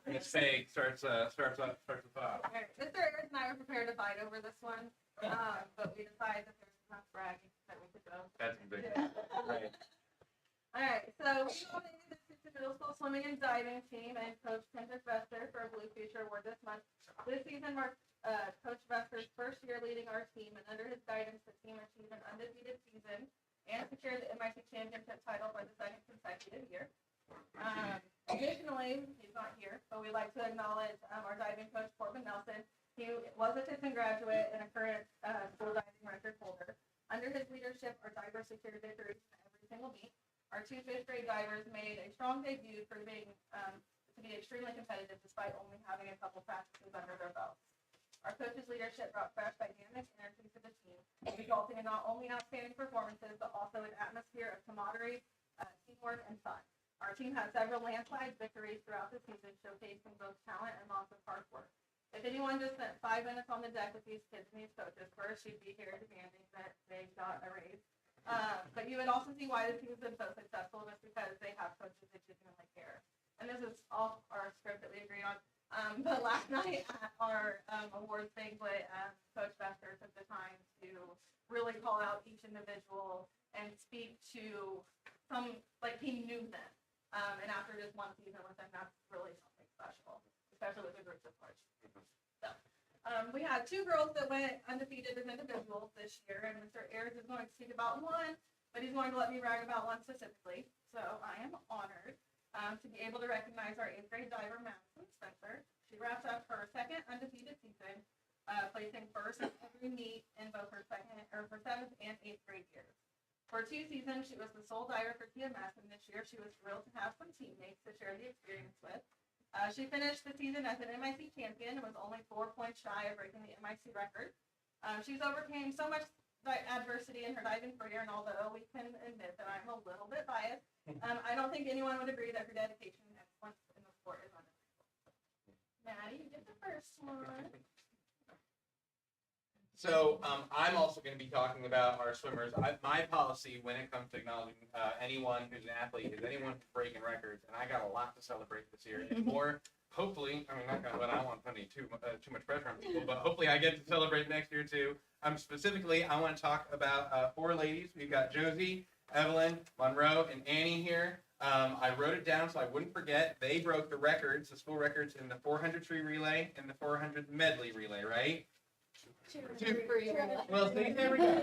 Speaker 13: Ms. Faye starts us off.
Speaker 11: Mr. Ayers and I were prepared to fight over this one, but we decided that there's enough bragging that we could go.
Speaker 13: That's big. Right.
Speaker 11: All right, so we nominated the Tipton Middle School Swimming and Diving Team and Coach Kendrick Vester for a Blue Future Award this month. This season marks Coach Vester's first year leading our team, and under his guidance, the team achieved an undefeated season and secured the MIC championship title for the second consecutive year. Additionally, he's not here, but we'd like to acknowledge our diving coach, Corbin Nelson. He was a Tipton graduate and a current school diving record holder. Under his leadership, our divers secured victories in every single meet. Our 2 fifth-grade divers made a strong debut, proving to be extremely competitive despite only having a couple practices under their belts. Our coach's leadership brought fresh, dynamic energy to the team, resulting in not only outstanding performances, but also an atmosphere of camaraderie, teamwork, and fun. Our team had several landslide victories throughout the season, showcasing both talent and lots of hard work. If anyone just spent 5 minutes on the deck with these kids and these coaches, first you'd be here demanding that they got a raise. But you would also see why the team has been so successful, just because they have coaches that genuinely care. And this is all our script that we agreed on. But last night at our awards banquet, Coach Vester took the time to really call out each individual and speak to some, like he knew them. And after just one season with them, that's really something special, especially with a group of coaches. So we had 2 girls that went undefeated as individuals this year, and Mr. Ayers is going to speak about one, but he's going to let me brag about one specifically. So I am honored to be able to recognize our 8th grade diver, Madison Spencer. She wrapped up her 2nd undefeated season, placing first in every meet in both her 7th and 8th grade years. For 2 seasons, she was the sole diver for TMS, and this year she was thrilled to have some teammates to share the experience with. She finished the season as an MIC champion and was only 4 points shy of breaking the MIC record. She's overcame so much adversity in her diving career, and although we can admit that I'm a little bit biased, I don't think anyone would agree that her dedication and excellence in the sport is undeniable. Maddie, you get the first one.
Speaker 13: So I'm also going to be talking about our swimmers. My policy when it comes to acknowledging anyone who's an athlete is anyone who's breaking records, and I got a lot to celebrate this year. And more, hopefully, I mean, not gonna, but I don't want to put too much pressure on people, but hopefully I get to celebrate next year too. Specifically, I want to talk about 4 ladies. We've got Josie, Evelyn, Monroe, and Annie here. I wrote it down so I wouldn't forget. They broke the records, the school records, in the 400 free relay and the 400 medley relay, right? Well, see, there we go.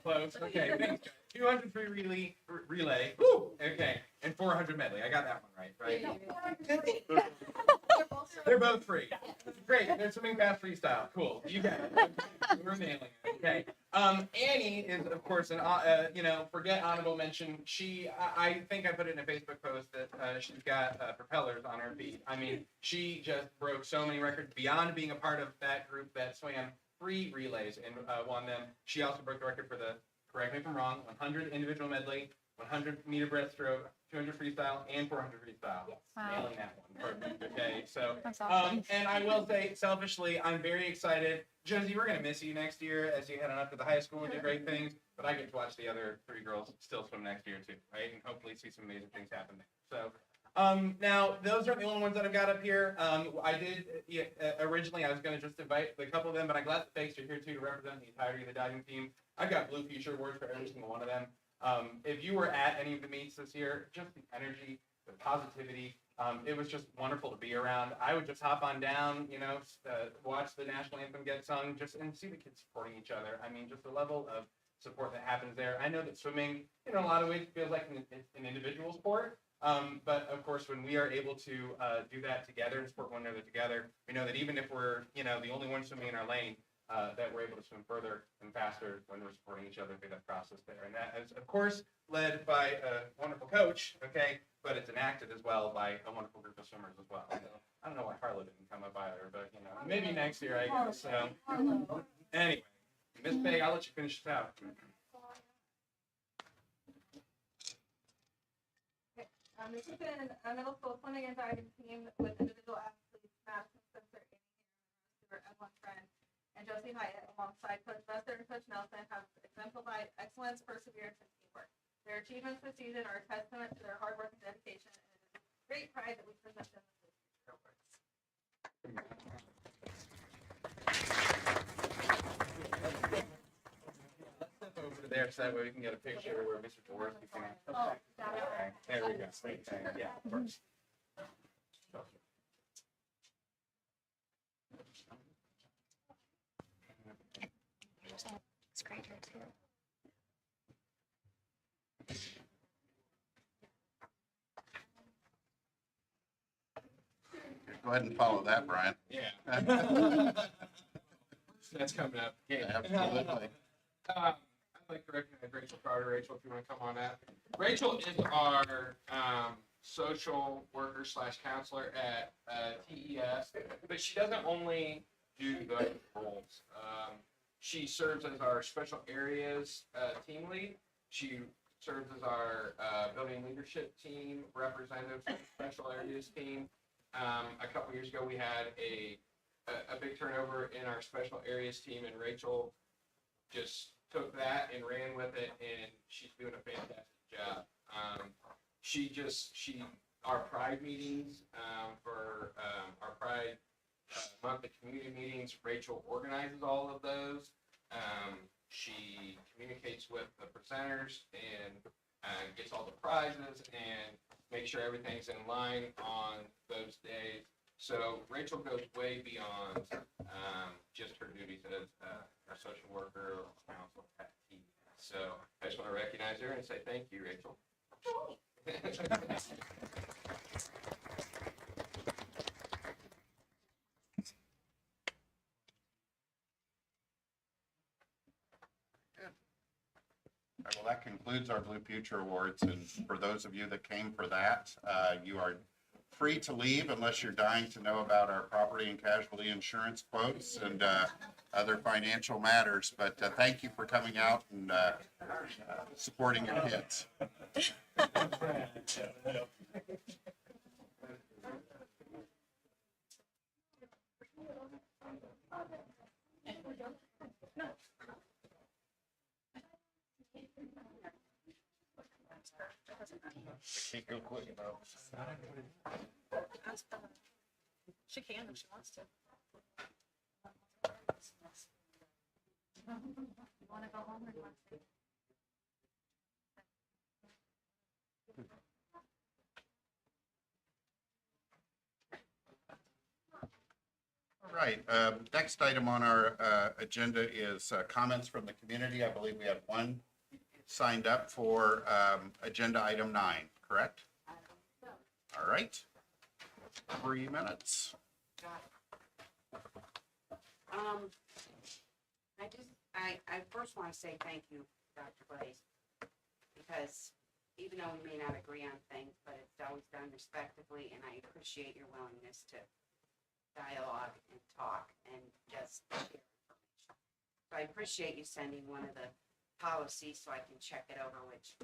Speaker 13: Close. Okay, thanks. 200 free relay. Woo! Okay, and 400 medley. I got that one right? They're both free. Great. They're swimming fast freestyle. Cool. You got it. We're nailing it. Okay. Annie is, of course, an forget honorable mention. I think I put it in a Facebook post that she's got propellers on her feet. I mean, she just broke so many records beyond being a part of that group that swam 3 relays and won them. She also broke the record for the, correct me if I'm wrong, 100 individual medley, 100 meter breaststroke, 200 freestyle, and 400 freestyle.
Speaker 10: Yes.
Speaker 13: Nailing that one. Perfect. Okay, so
Speaker 10: That's awesome.
Speaker 13: and I will say, selfishly, I'm very excited. Josie, we're gonna miss you next year as you head on up to the high school and do great things. But I get to watch the other 3 girls still swim next year too, right? And hopefully see some amazing things happen there. So, now those are the only ones that I've got up here. I did originally I was gonna just invite a couple of them, but I'm glad the Fakes are here too to represent the entirety of the diving team. I've got Blue Future awards for every single one of them. If you were at any of the meets this year, just the energy, the positivity, it was just wonderful to be around. I would just hop on down, watch the national anthem get sung, and see the kids supporting each other. I mean, just the level of support that happens there. I know that swimming, in a lot of ways, feels like an individual sport. But of course, when we are able to do that together and support one another together, we know that even if we're, the only one swimming in our lane, that we're able to swim further and faster when we're supporting each other through that process there. And that is, of course, led by a wonderful coach, okay, but it's enacted as well by a wonderful group of swimmers as well. I don't know why Harlow didn't come up either, but, maybe next year, I guess. So, anyway, Miss Bay, I'll let you finish this out.
Speaker 11: This has been a middle school swimming and diving team with individual athletes, Madison Spencer, Stewart, Evelyn Friend, and Josie Hyatt, alongside Coach Buster and Coach Nelson, have exemplified excellence, perseverance, and teamwork. Their achievements this season are a testament to their hard work and dedication, and it is a great pride that we present them with these future awards.
Speaker 13: Let's step over there so that way we can get a picture where Mr. Jaworski can.
Speaker 10: Oh,
Speaker 13: Okay, there we go. Yeah, of course.
Speaker 10: It's great here too.
Speaker 7: Go ahead and follow that, Brian.
Speaker 12: Yeah. That's coming up.
Speaker 7: Absolutely.
Speaker 12: I'd like to recognize Rachel Carter. Rachel, if you want to come on up. Rachel is our social worker / counselor at TES, but she doesn't only do the roles. She serves as our special areas team lead. She serves as our building leadership team representative for the special areas team. A couple years ago, we had a big turnover in our special areas team, and Rachel just took that and ran with it, and she's doing a fantastic job. Our Pride meetings for our Pride monthly community meetings, Rachel organizes all of those. She communicates with the presenters and gets all the prizes and makes sure everything's in line on those days. So Rachel goes way beyond just her duties as a social worker or counsel at TES. So I just want to recognize her and say thank you, Rachel.
Speaker 7: Well, that concludes our Blue Future Awards, and for those of you that came for that, you are free to leave unless you're dying to know about our property and casualty insurance quotes and other financial matters. But thank you for coming out and supporting your kids. Can't go quick enough.
Speaker 5: She can if she wants to. You wanna go home or you wanna stay?
Speaker 7: All right, next item on our agenda is comments from the community. I believe we have one signed up for agenda item 9, correct? All right. 3 minutes.
Speaker 9: I first want to say thank you, Dr. Blaze, because even though we may not agree on things, but it's always done respectfully, and I appreciate your willingness to dialogue and talk and just share information. So I appreciate you sending one of the policies so I can check it over, which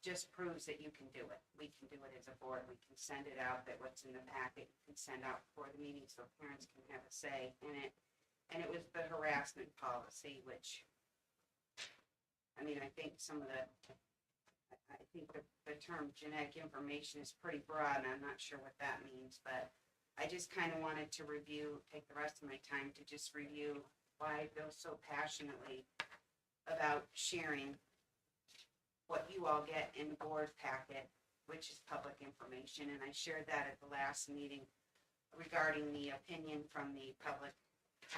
Speaker 9: just proves that you can do it. We can do it as a board. We can send it out, that what's in the packet, you can send out before the meeting so parents can have a say in it. And it was the harassment policy, which, I mean, I think the term genetic information is pretty broad, and I'm not sure what that means, but I just kind of wanted to take the rest of my time to just review why I feel so passionately about sharing what you all get in the board packet, which is public information, and I shared that at the last meeting regarding the opinion from the public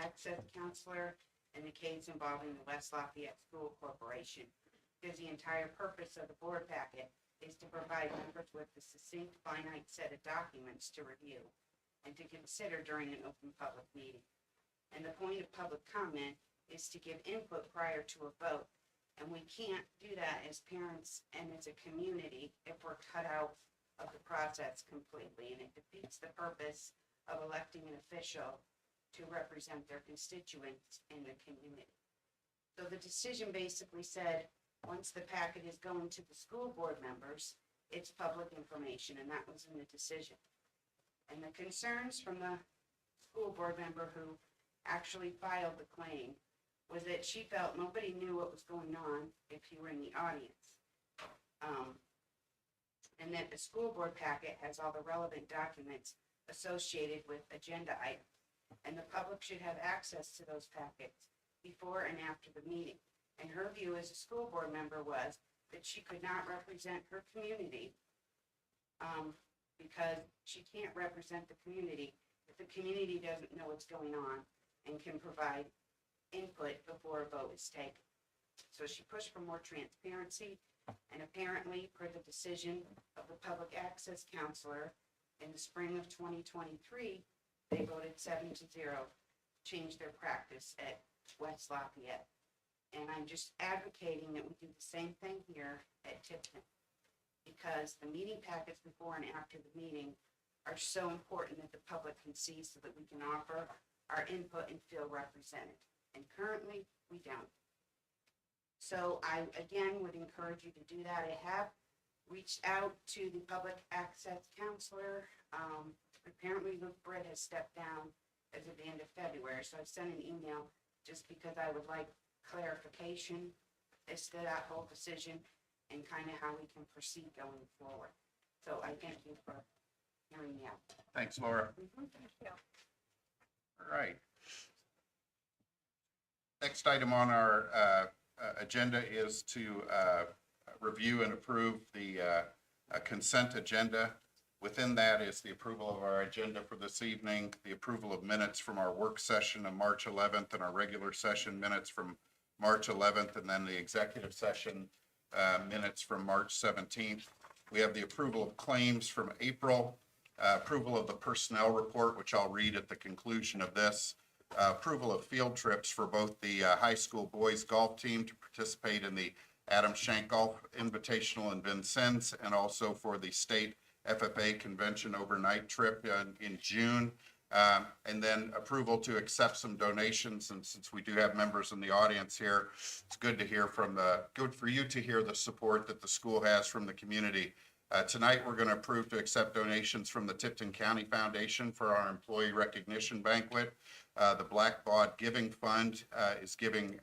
Speaker 9: access counselor and the case involving the West Lafayette School Corporation. Because the entire purpose of the board packet is to provide members with a succinct, finite set of documents to review and to consider during an open public meeting. And the point of public comment is to give input prior to a vote. And we can't do that as parents and as a community if we're cut out of the process completely. And it defeats the purpose of electing an official to represent their constituents in the community. So the decision basically said, once the packet is going to the school board members, it's public information, and that was in the decision. And the concerns from the school board member who actually filed the claim was that she felt nobody knew what was going on if you were in the audience. And that the school board packet has all the relevant documents associated with agenda items. And the public should have access to those packets before and after the meeting. And her view as a school board member was that she could not represent her community because she can't represent the community if the community doesn't know what's going on and can provide input before a vote is taken. So she pushed for more transparency, and apparently, per the decision of the public access counselor in the spring of 2023, they voted 7-0 to change their practice at West Lafayette. And I'm just advocating that we do the same thing here at Tipton, because the meeting packets before and after the meeting are so important that the public can see so that we can offer our input and feel represented. And currently, we don't. So I, again, would encourage you to do that. I have reached out to the public access counselor. Apparently Luke Britt has stepped down as of the end of February, so I've sent an email just because I would like clarification as to that whole decision and kind of how we can proceed going forward. So I thank you for hearing me out.
Speaker 7: Thanks, Laura.
Speaker 4: Thank you.
Speaker 7: All right. Next item on our agenda is to review and approve the consent agenda. Within that is the approval of our agenda for this evening, the approval of minutes from our work session on March 11th, and our regular session minutes from March 11th, and then the executive session minutes from March 17th. We have the approval of claims from April, approval of the personnel report, which I'll read at the conclusion of this, approval of field trips for both the high school boys golf team to participate in the Adam Shank Golf Invitational in Vincennes, and also for the state FFA convention overnight trip in June. And then approval to accept some donations. And since we do have members in the audience here, it's good for you to hear the support that the school has from the community. Tonight, we're going to approve to accept donations from the Tipton County Foundation for our employee recognition banquet. The Black Baud Giving Fund is giving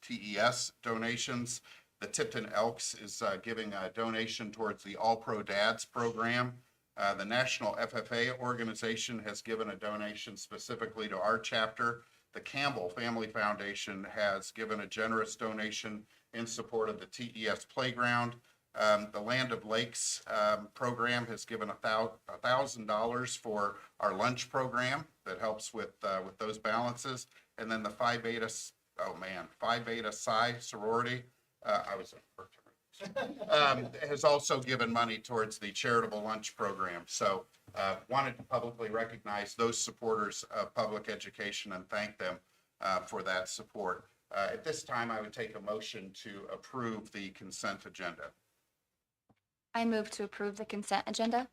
Speaker 7: TES donations. The Tipton Elks is giving a donation towards the All Pro Dads program. The National FFA organization has given a donation specifically to our chapter. The Campbell Family Foundation has given a generous donation in support of the TES playground. The Land of Lakes program has given $1,000 for our lunch program that helps with those balances. And then the Phi Beta Psi sorority, has also given money towards the charitable lunch program. So wanted to publicly recognize those supporters of public education and thank them for that support. At this time, I would take a motion to approve the consent agenda.
Speaker 10: I move to approve the consent agenda.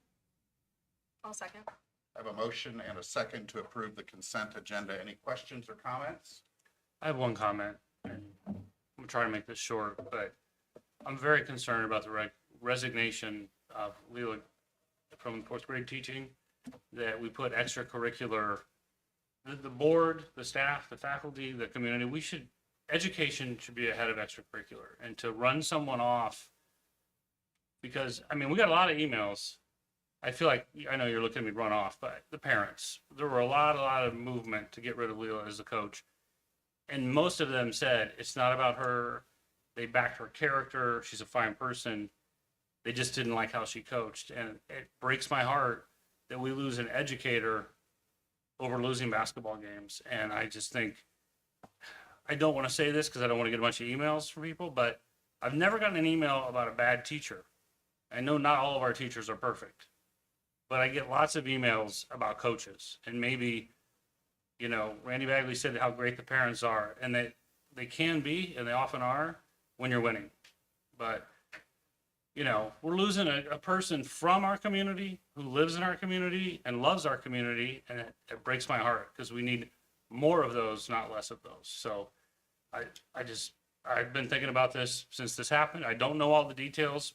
Speaker 11: I'll second.
Speaker 7: I have a motion and a second to approve the consent agenda. Any questions or comments?
Speaker 3: I have one comment, and I'm trying to make this short, but I'm very concerned about the resignation of Leela from fourth grade teaching, that we put extracurricular, the board, the staff, the faculty, the community, education should be ahead of extracurricular. And to run someone off, because, I mean, we got a lot of emails. I feel like, I know you're looking at me run off, but the parents, there were a lot of movement to get rid of Leela as a coach. And most of them said, it's not about her. They backed her character. She's a fine person. They just didn't like how she coached. And it breaks my heart that we lose an educator over losing basketball games. And I just think, I don't want to say this because I don't want to get a bunch of emails from people, but I've never gotten an email about a bad teacher. I know not all of our teachers are perfect, but I get lots of emails about coaches. And maybe, you know, Randy Bagley said how great the parents are, and they can be, and they often are, when you're winning. But, you know, we're losing a person from our community who lives in our community and loves our community, and it breaks my heart because we need more of those, not less of those. So I've been thinking about this since this happened. I don't know all the details,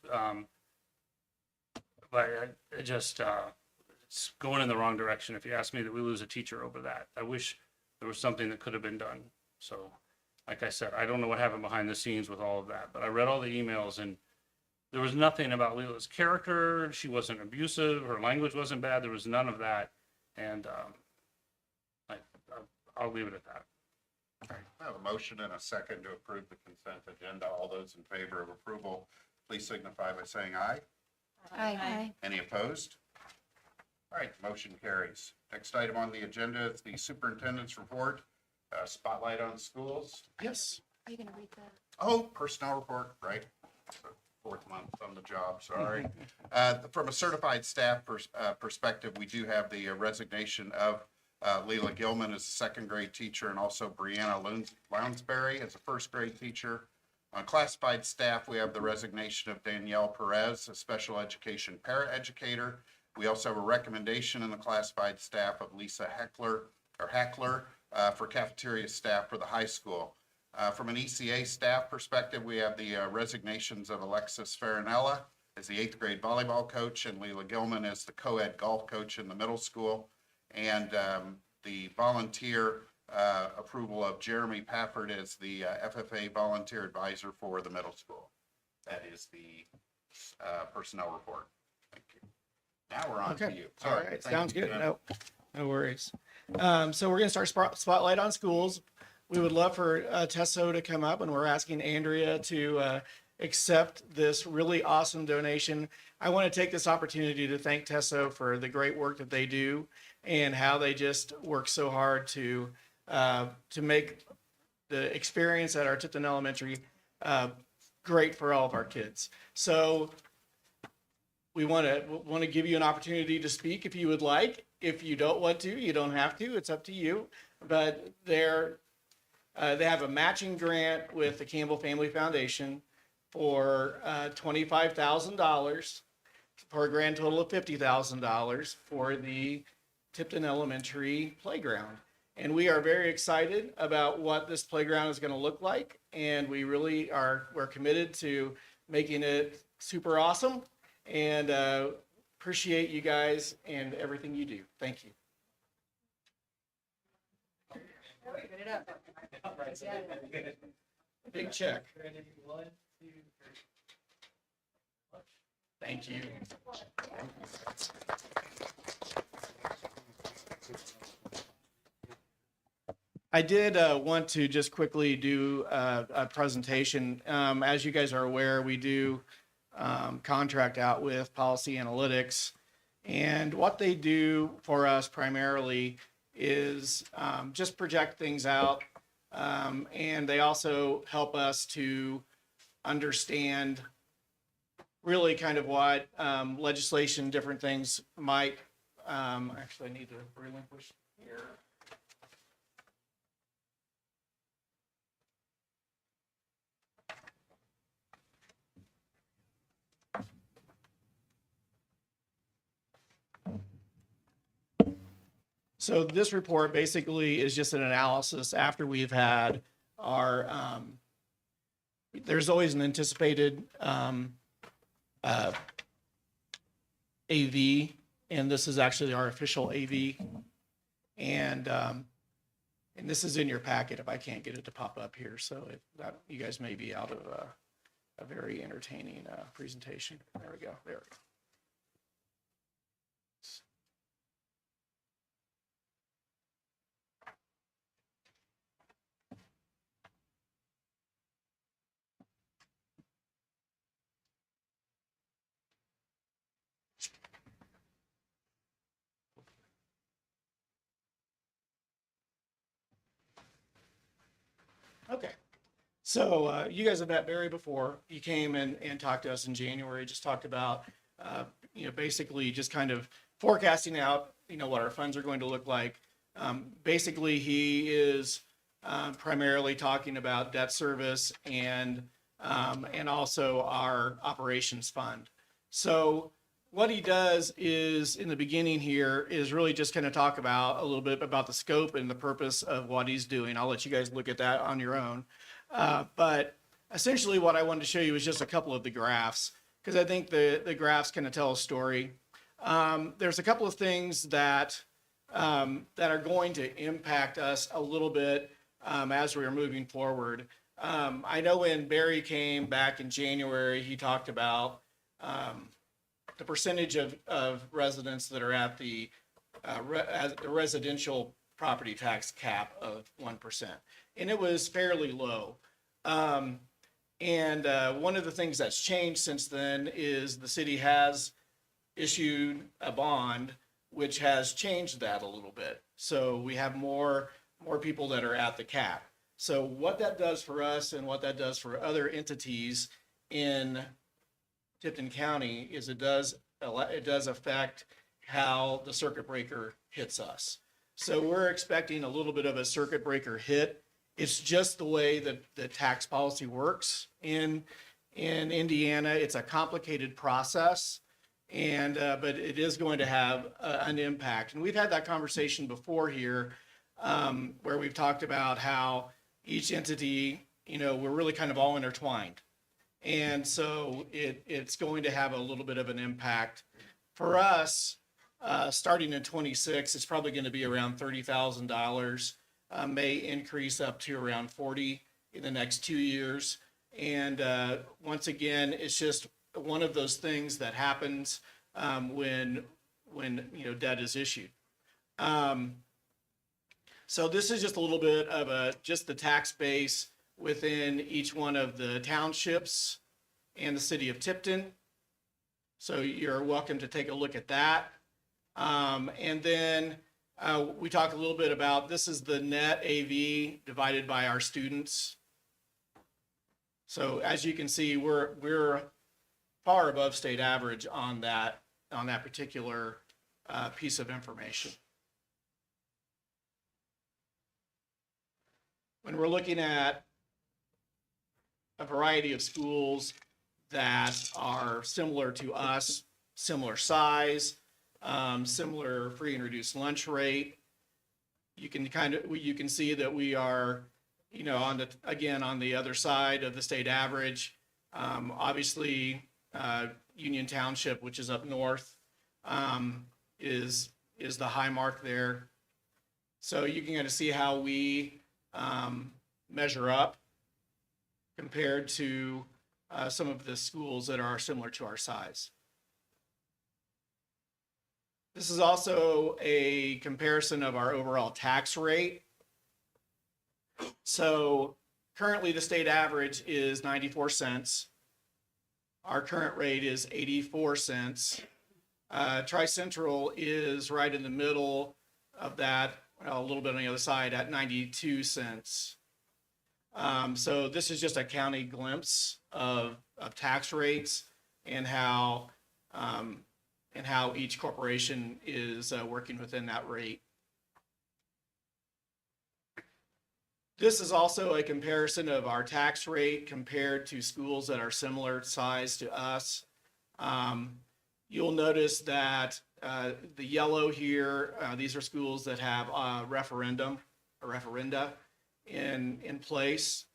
Speaker 3: but it's going in the wrong direction. If you ask me, that we lose a teacher over that. I wish there was something that could have been done. So, like I said, I don't know what happened behind the scenes with all of that, but I read all the emails and there was nothing about Leela's character. She wasn't abusive. Her language wasn't bad. There was none of that. And I'll leave it at that.
Speaker 7: I have a motion and a second to approve the consent agenda. All those in favor of approval, please signify by saying aye.
Speaker 10: Aye.
Speaker 7: Any opposed? All right, motion carries. Next item on the agenda is the superintendent's report, spotlight on schools.
Speaker 2: Yes.
Speaker 10: Are you gonna read that?
Speaker 7: Oh, personnel report, right? Fourth month on the job, sorry. From a certified staff perspective, we do have the resignation of Leela Gilman as a second grade teacher and also Brianna Lounsbury as a first grade teacher. On classified staff, we have the resignation of Danielle Perez, a special education paraeducator. We also have a recommendation in the classified staff of Lisa Heckler for cafeteria staff for the high school. From an ECA staff perspective, we have the resignations of Alexis Farinella as the 8th grade volleyball coach and Leela Gilman as the co-ed golf coach in the middle school. And the volunteer approval of Jeremy Pafford as the FFA volunteer advisor for the middle school. That is the personnel report. Thank you. Now we're on to
Speaker 2: Okay.
Speaker 7: you.
Speaker 2: All
Speaker 7: Sorry.
Speaker 2: right.
Speaker 7: Thank
Speaker 2: Sounds
Speaker 7: you,
Speaker 2: good.
Speaker 7: Jen.
Speaker 2: No worries. So we're going to start spotlight on schools. We would love for Tesso to come up, and we're asking Andrea to accept this really awesome donation. I want to take this opportunity to thank Tesso for the great work that they do and how they just work so hard to make the experience at our Tipton Elementary great for all of our kids. So we want to give you an opportunity to speak if you would like. If you don't want to, you don't have to. It's up to you. But they have a matching grant with the Campbell Family Foundation for $25,000 for a grand total of $50,000 for the Tipton Elementary playground. And we are very excited about what this playground is going to look like. And we're committed to making it super awesome, and appreciate you guys and everything you do. Thank you.
Speaker 11: Give it up.
Speaker 8: Right, so they-
Speaker 2: Big check.
Speaker 8: Ready, 1, 2, 3.
Speaker 2: Thank you. I did want to just quickly do a presentation. As you guys are aware, we do contract out with Policy Analytics. And what they do for us primarily is just project things out. And they also help us to understand really kind of what legislation, different things might, actually I need to relinquish here. So this report basically is just an analysis after we've had our, there's always an anticipated AV, and this is actually our official AV. And this is in your packet if I can't get it to pop up here. So you guys may be out of a very entertaining presentation. There we go. There we go. Okay. So you guys have met Barry before. He came and talked to us in January, just talked about, basically just kind of forecasting out, what our funds are going to look like. Basically, he is primarily talking about debt service and also our operations fund. So what he does is in the beginning here is really just kind of talk about a little bit about the scope and the purpose of what he's doing. I'll let you guys look at that on your own. But essentially what I wanted to show you is just a couple of the graphs, because I think the graphs kind of tell a story. There's a couple of things that are going to impact us a little bit as we are moving forward. I know when Barry came back in January, he talked about the percentage of residents that are at the residential property tax cap of 1%. And it was fairly low. One of the things that's changed since then is the city has issued a bond, which has changed that a little bit. So we have more people that are at the cap. So what that does for us and what that does for other entities in Tipton County is it does affect how the circuit breaker hits us. So we're expecting a little bit of a circuit breaker hit. It's just the way that the tax policy works in Indiana. It's a complicated process, but it is going to have an impact. And we've had that conversation before here, where we've talked about how each entity, we're really kind of all intertwined. And so it's going to have a little bit of an impact. For us, starting in 26, it's probably going to be around $30,000, may increase up to around 40 in the next 2 years. And once again, it's just one of those things that happens when debt is issued. So this is just a little bit of just the tax base within each one of the townships and the city of Tipton. So you're welcome to take a look at that. And then we talk a little bit about, this is the net AV divided by our students. So as you can see, we're far above state average on that particular piece of information. When we're looking at a variety of schools that are similar to us, similar size, similar free and reduced lunch rate. You can see that we are, on the other side of the state average. Obviously, Union Township, which is up north, is the high mark there. So you can kind of see how we measure up compared to some of the schools that are similar to our size. This is also a comparison of our overall tax rate. So currently the state average is 94 cents. Our current rate is 84 cents. Tri-Central is right in the middle of that, a little bit on the other side at 92 cents. So this is just a county glimpse of tax rates and how each corporation is working within that rate. This is also a comparison of our tax rate compared to schools that are similar size to us. You'll notice that the yellow here, these are schools that have a referenda in place,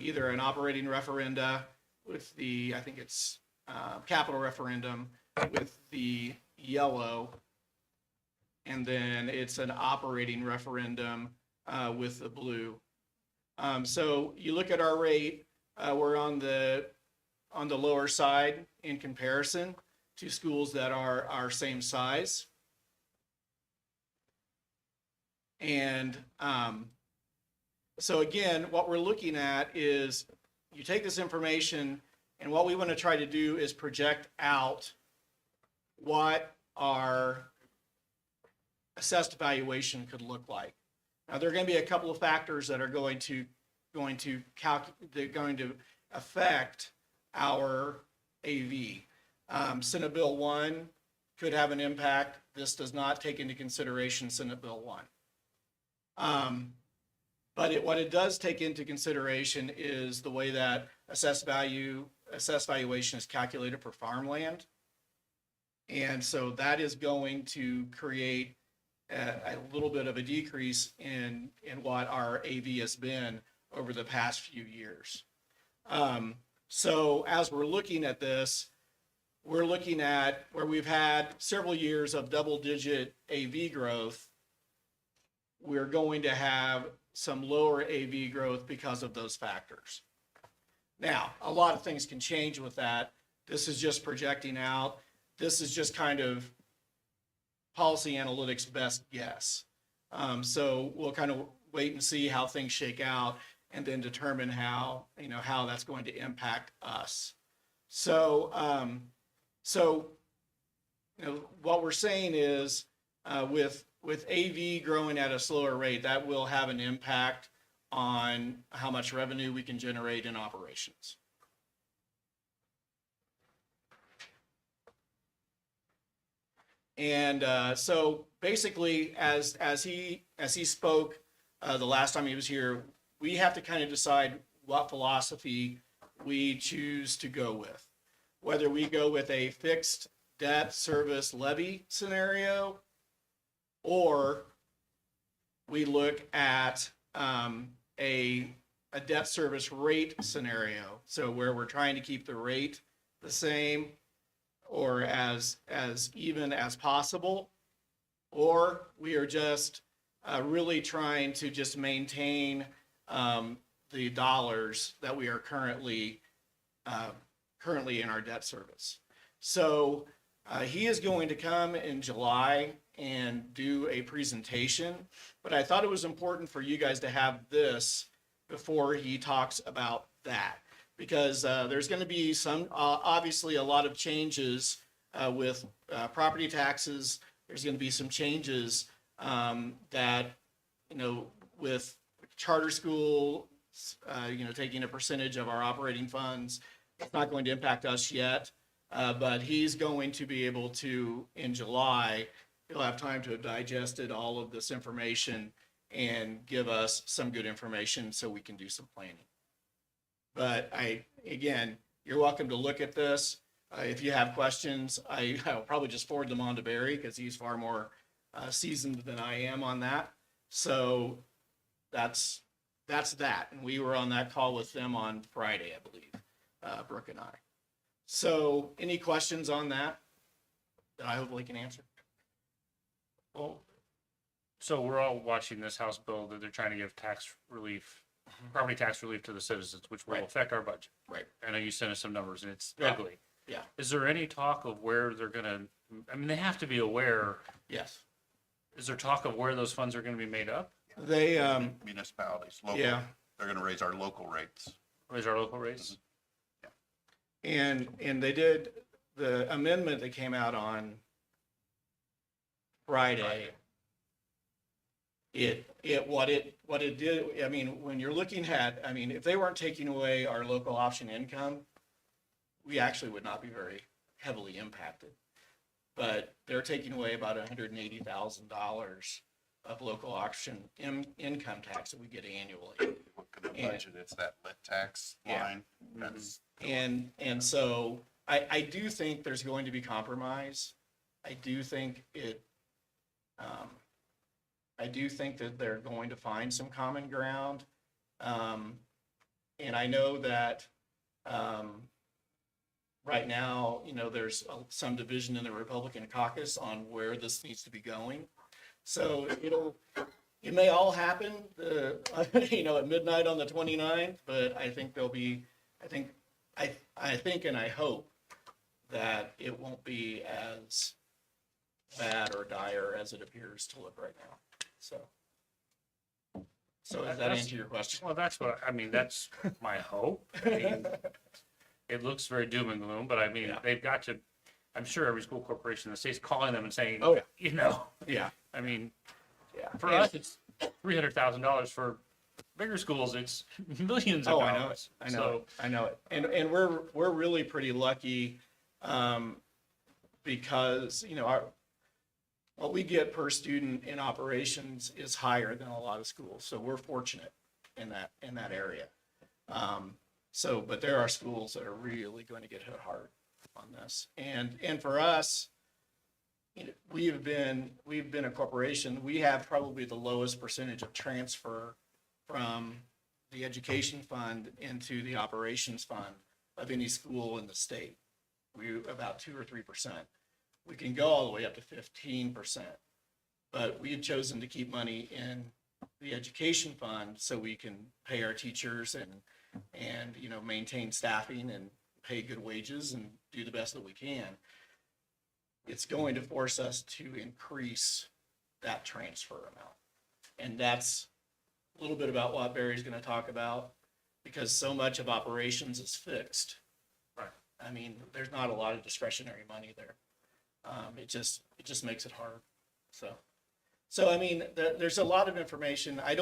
Speaker 2: either an operating referenda with the, I think it's capital referendum with the yellow, and then it's an operating referendum with the blue. So you look at our rate, we're on the lower side in comparison to schools that are our same size. And so again, what we're looking at is you take this information, and what we want to try to do is project out what our assessed valuation could look like. Now, there are going to be a couple of factors that are going to affect our AV. Senate Bill 1 could have an impact. This does not take into consideration Senate Bill 1. But what it does take into consideration is the way that assessed valuation is calculated for farmland. And so that is going to create a little bit of a decrease in what our AV has been over the past few years. So as we're looking at this, we're looking at where we've had several years of double-digit AV growth. We're going to have some lower AV growth because of those factors. Now, a lot of things can change with that. This is just projecting out. This is just kind of policy analytics best guess. So we'll kind of wait and see how things shake out and then determine how that's going to impact us. So, what we're saying is with AV growing at a slower rate, that will have an impact on how much revenue we can generate in operations. And so basically, as he spoke the last time he was here, we have to kind of decide what philosophy we choose to go with. Whether we go with a fixed debt service levy scenario, or we look at a debt service rate scenario. So where we're trying to keep the rate the same or as even as possible, or we are just really trying to just maintain the dollars that we are currently in our debt service. So he is going to come in July and do a presentation, but I thought it was important for you guys to have this before he talks about that, because there's going to be some, obviously a lot of changes with property taxes. There's going to be some changes that, with charter school, taking a percentage of our operating funds. It's not going to impact us yet, but he's going to be able to, in July, he'll have time to have digested all of this information and give us some good information so we can do some planning. But again, you're welcome to look at this. If you have questions, I'll probably just forward them on to Barry because he's far more seasoned than I am on that. So that's that. And we were on that call with them on Friday, I believe, Brooke and I. So any questions on that I hopefully can answer?
Speaker 3: Well, so we're all watching this House bill that they're trying to give tax relief, property tax relief to the citizens, which will
Speaker 2: Right.
Speaker 3: affect our budget.
Speaker 2: Right.
Speaker 3: I know you sent us some numbers and it's
Speaker 2: Yeah.
Speaker 3: ugly.
Speaker 2: Yeah.
Speaker 3: Is there any talk of where they're gonna, I mean, they have to be aware,
Speaker 2: Yes.
Speaker 3: is there talk of where those funds are gonna be made up?
Speaker 2: They,
Speaker 7: Municipalities, local,
Speaker 2: yeah.
Speaker 7: they're gonna raise our local rates.
Speaker 3: Raise our local rates?
Speaker 2: And they did, the amendment that came out on Friday, what it did, I mean, when you're looking at, I mean, if they weren't taking away our local option income, we actually would not be very heavily impacted. But they're taking away about $180,000 of local option income tax that we get annually.
Speaker 7: Look at the
Speaker 2: And-
Speaker 7: budget, it's that lit tax
Speaker 2: Yeah.
Speaker 7: line. That's,
Speaker 2: And so I do think there's going to be compromise. I do think I do think that they're going to find some common ground. And I know that, right now, you know, there's some division in the Republican caucus on where this needs to be going. So it may all happen, you know, at midnight on the 29th, but I think I think and I hope that it won't be as bad or dire as it appears to look right now. So does that
Speaker 3: That's-
Speaker 2: answer your question?
Speaker 3: Well, that's what, I mean, that's my hope. I mean, it looks very doom and gloom, but I mean,
Speaker 2: Yeah.
Speaker 3: they've got to, I'm sure every school corporation in the state's calling them and saying,
Speaker 2: Oh, yeah.
Speaker 3: you know,
Speaker 2: Yeah,
Speaker 3: I mean,
Speaker 2: yeah.
Speaker 3: for us, it's $300,000. For bigger schools, it's millions of
Speaker 2: Oh,
Speaker 3: dollars.
Speaker 2: I know it. I know it. And we're really pretty lucky, because, you know, what we get per student in operations is higher than a lot of schools. So we're fortunate in that area. But there are schools that are really going to get hit hard on this. And for us, you know, we've been a corporation. We have probably the lowest percentage of transfer from the education fund into the operations fund of any school in the state. We about 2 or 3%. We can go all the way up to 15%, but we've chosen to keep money in the education fund so we can pay our teachers and you know, maintain staffing and pay good wages and do the best that we can. It's going to force us to increase that transfer amount. And that's a little bit about what Barry's going to talk about, because so much of operations is fixed.
Speaker 3: Right.
Speaker 2: I mean, there's not a lot of discretionary money there. It just makes it hard. So I mean, there's a lot of information. I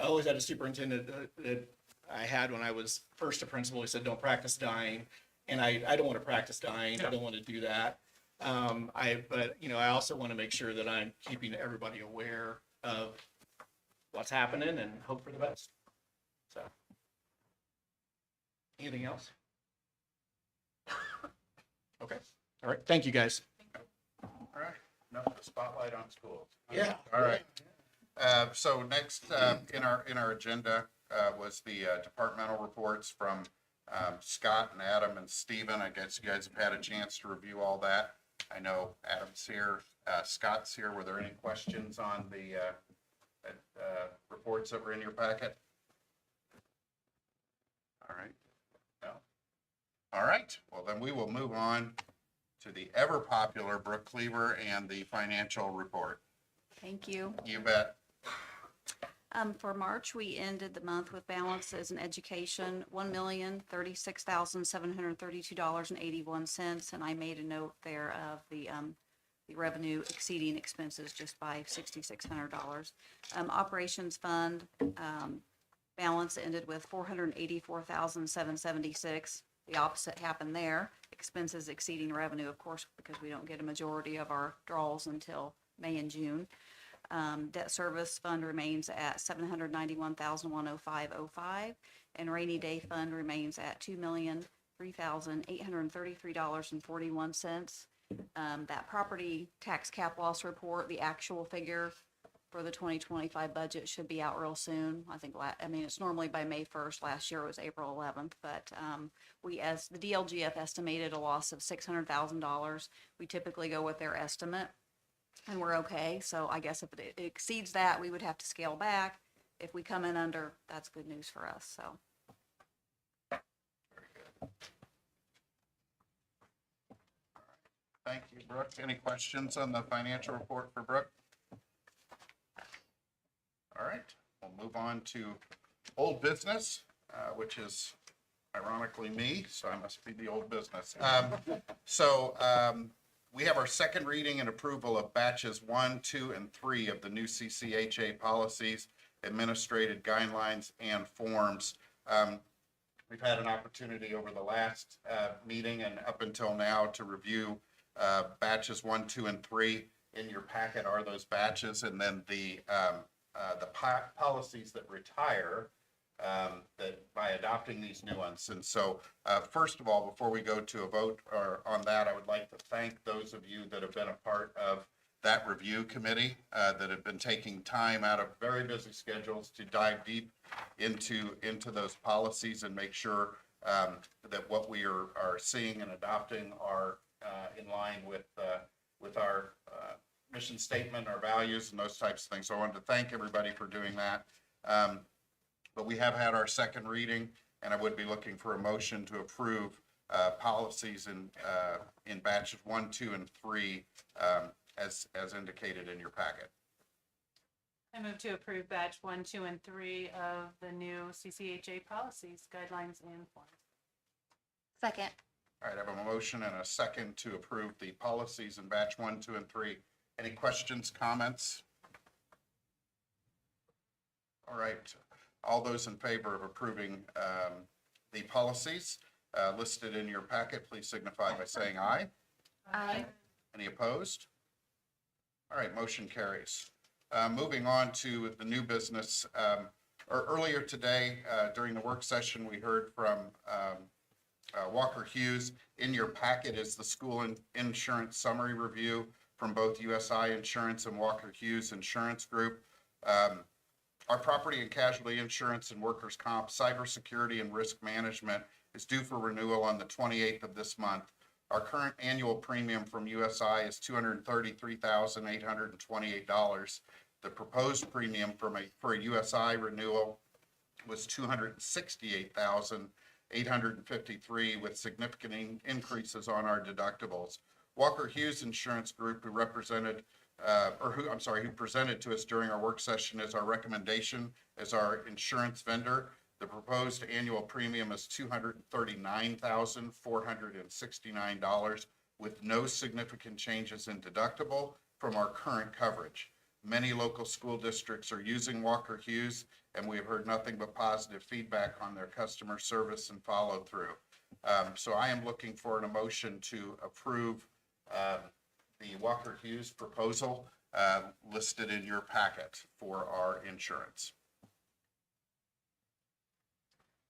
Speaker 2: always had a superintendent that I had when I was first a principal. He said, don't practice dying. And I don't want to practice dying. I don't want to do that. But you know, I also want to make sure that I'm keeping everybody aware of what's happening and hope for the best. So, anything else? Okay. All right. Thank you, guys.
Speaker 7: all right, enough of the spotlight on schools.
Speaker 2: Yeah.
Speaker 7: All right. So next, in our agenda, was the departmental reports from Scott and Adam and Stephen. I guess you guys have had a chance to review all that. I know Adam's here, Scott's here. Were there any questions on the reports that were in your packet? All right. No. All right. Well, then we will move on to the ever popular Brooke Cleaver and the financial report.
Speaker 4: Thank you.
Speaker 7: You bet.
Speaker 4: For March, we ended the month with balances in education, $1,036,732.81. And I made a note there of the revenue exceeding expenses just by $6,600. Operations fund, balance ended with $484,776. The opposite happened there. Expenses exceeding revenue, of course, because we don't get a majority of our draws until May and June. Debt service fund remains at $791,105.05, and rainy day fund remains at $2,000,000 $3,833.41. That property tax cap loss report, the actual figure for the 2025 budget should be out real soon. I think, it's normally by May 1st. Last year it was April 11th, but as the DLGF estimated a loss of $600,000. We typically go with their estimate and we're okay. So I guess if it exceeds that, we would have to scale back. If we come in under, that's good news for us, so.
Speaker 7: Thank you, Brooke. Any questions on the financial report for Brooke? All right, we'll move on to old business, which is ironically me, so I must be the old business. We have our second reading and approval of batches 1, 2, and 3 of the new CCHA policies, administrative guidelines, and forms. We've had an opportunity over the last meeting and up until now to review batches 1, 2, and 3. In your packet are those batches, and then the policies that retire that by adopting these new ones. And so, first of all, before we go to a vote on that, I would like to thank those of you that have been a part of that review committee, that have been taking time out of very busy schedules to dive deep into those policies and make sure that what we are seeing and adopting are in line with our mission statement, our values, and those types of things. So I wanted to thank everybody for doing that. But we have had our second reading, and I would be looking for a motion to approve policies in batches 1, 2, and 3 as indicated in your packet.
Speaker 5: I move to approve batch 1, 2, and 3 of the new CCHA policies, guidelines, and forms.
Speaker 10: Second.
Speaker 7: All right, I have a motion and a second to approve the policies in batch 1, 2, and 3. Any questions, comments? All right, all those in favor of approving the policies listed in your packet, please signify by saying aye.
Speaker 10: Aye.
Speaker 7: Any opposed? All right, motion carries. Moving on to the new business. Earlier today, during the work session, we heard from Walker Hughes. In your packet is the school insurance summary review from both USI Insurance and Walker Hughes Insurance Group. Our property and casualty insurance and workers' comp, cybersecurity, and risk management is due for renewal on the 28th of this month. Our current annual premium from USI is $233,828. The proposed premium for a USI renewal was $268,853, with significant increases on our deductibles. Walker Hughes Insurance Group, who presented to us during our work session as our recommendation as our insurance vendor. The proposed annual premium is $239,469, with no significant changes in deductible from our current coverage. Many local school districts are using Walker Hughes, and we have heard nothing but positive feedback on their customer service and follow through. So I am looking for an motion to approve the Walker Hughes proposal listed in your packet for our insurance.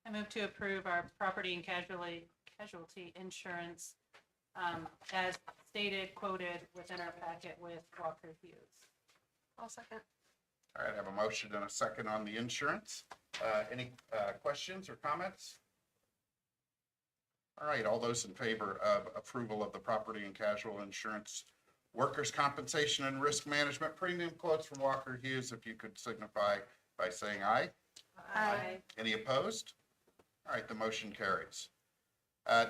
Speaker 5: I move to approve our property and casualty insurance as stated, quoted within our packet with Walker Hughes.
Speaker 10: I'll second.
Speaker 7: All right, I have a motion and a second on the insurance. Any questions or comments? All right, all those in favor of approval of the property and casualty insurance, workers' compensation, and risk management premium quotes from Walker Hughes, if you could signify by saying aye.
Speaker 10: Aye.
Speaker 7: Any opposed? All right, the motion carries.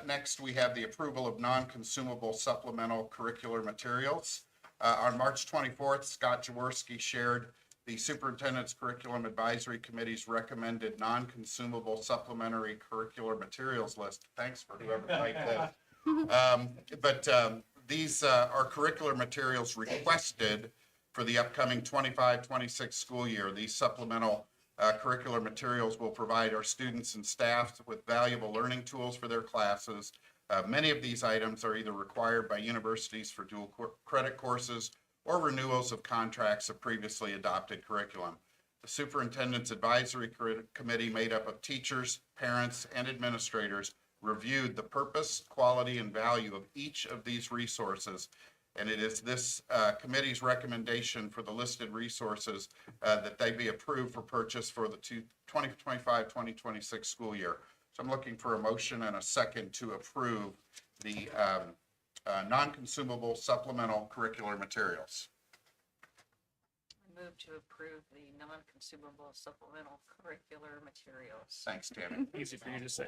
Speaker 7: Next, we have the approval of non-consumable supplemental curricular materials. On March 24th, Scott Jaworski shared the Superintendent's Curriculum Advisory Committee's recommended non-consumable supplementary curricular materials list. Thanks for whoever typed that. These are curricular materials requested for the upcoming 25-26 school year. These supplemental curricular materials will provide our students and staff with valuable learning tools for their classes. Many of these items are either required by universities for dual credit courses or renewals of contracts of previously adopted curriculum. The Superintendent's Advisory Committee, made up of teachers, parents, and administrators, reviewed the purpose, quality, and value of each of these resources. And it is this committee's recommendation for the listed resources that they be approved for purchase for the 2025-2026 school year. So I'm looking for a motion and a second to approve the non-consumable supplemental curricular materials.
Speaker 4: I move to approve the non-consumable supplemental curricular materials.
Speaker 7: Thanks, Tammy.
Speaker 3: Easy for you to say.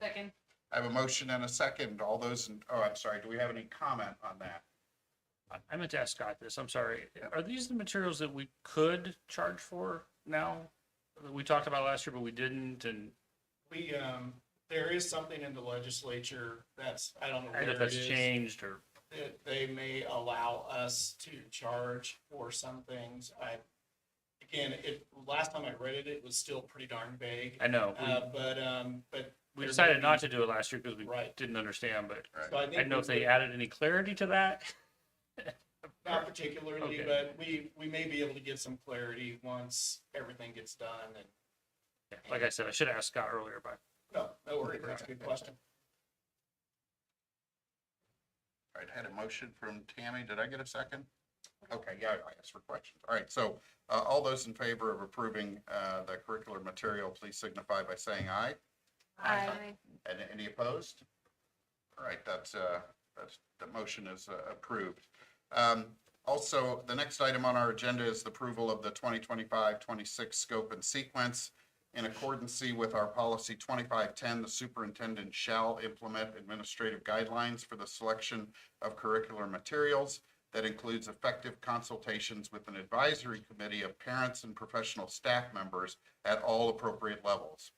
Speaker 5: Second.
Speaker 7: I have a motion and a second. All those, I'm sorry, do we have any comment on that?
Speaker 3: I meant to ask Scott this, I'm sorry. Are these the materials that we could charge for now? That we talked about last year, but we didn't, and
Speaker 2: We, there is something in the legislature that's, I don't know
Speaker 3: I don't know
Speaker 2: where
Speaker 3: if
Speaker 2: it
Speaker 3: that's
Speaker 2: is.
Speaker 3: changed or,
Speaker 2: That they may allow us to charge for some things. Again, last time I read it, it was still pretty darn vague.
Speaker 3: I know.
Speaker 2: But.
Speaker 3: We
Speaker 2: there
Speaker 3: decided
Speaker 2: may
Speaker 3: not
Speaker 2: be-
Speaker 3: to do it last year because we
Speaker 2: Right.
Speaker 3: didn't understand, but
Speaker 2: So
Speaker 7: Right.
Speaker 3: I didn't know if
Speaker 2: we
Speaker 3: they
Speaker 2: would-
Speaker 3: added any clarity to that.
Speaker 2: Not particularly,
Speaker 3: Okay.
Speaker 2: but we may be able to get some clarity once everything gets done and,
Speaker 3: Yeah, like I said, I should have asked Scott earlier, but
Speaker 2: no worries, that's a good question.
Speaker 7: All right, I had a motion from Tammy. Did I get a second? Okay, yeah, I asked for questions. All right, so all those in favor of approving the curricular material, please signify by saying aye.
Speaker 10: Aye.
Speaker 7: And any opposed? All right, the motion is approved. Also, the next item on our agenda is the approval of the 2025-26 scope and sequence. In accordance with our policy 2510, the superintendent shall implement administrative guidelines for the selection of curricular materials. That includes effective consultations with an advisory committee of parents and professional staff members at all appropriate levels.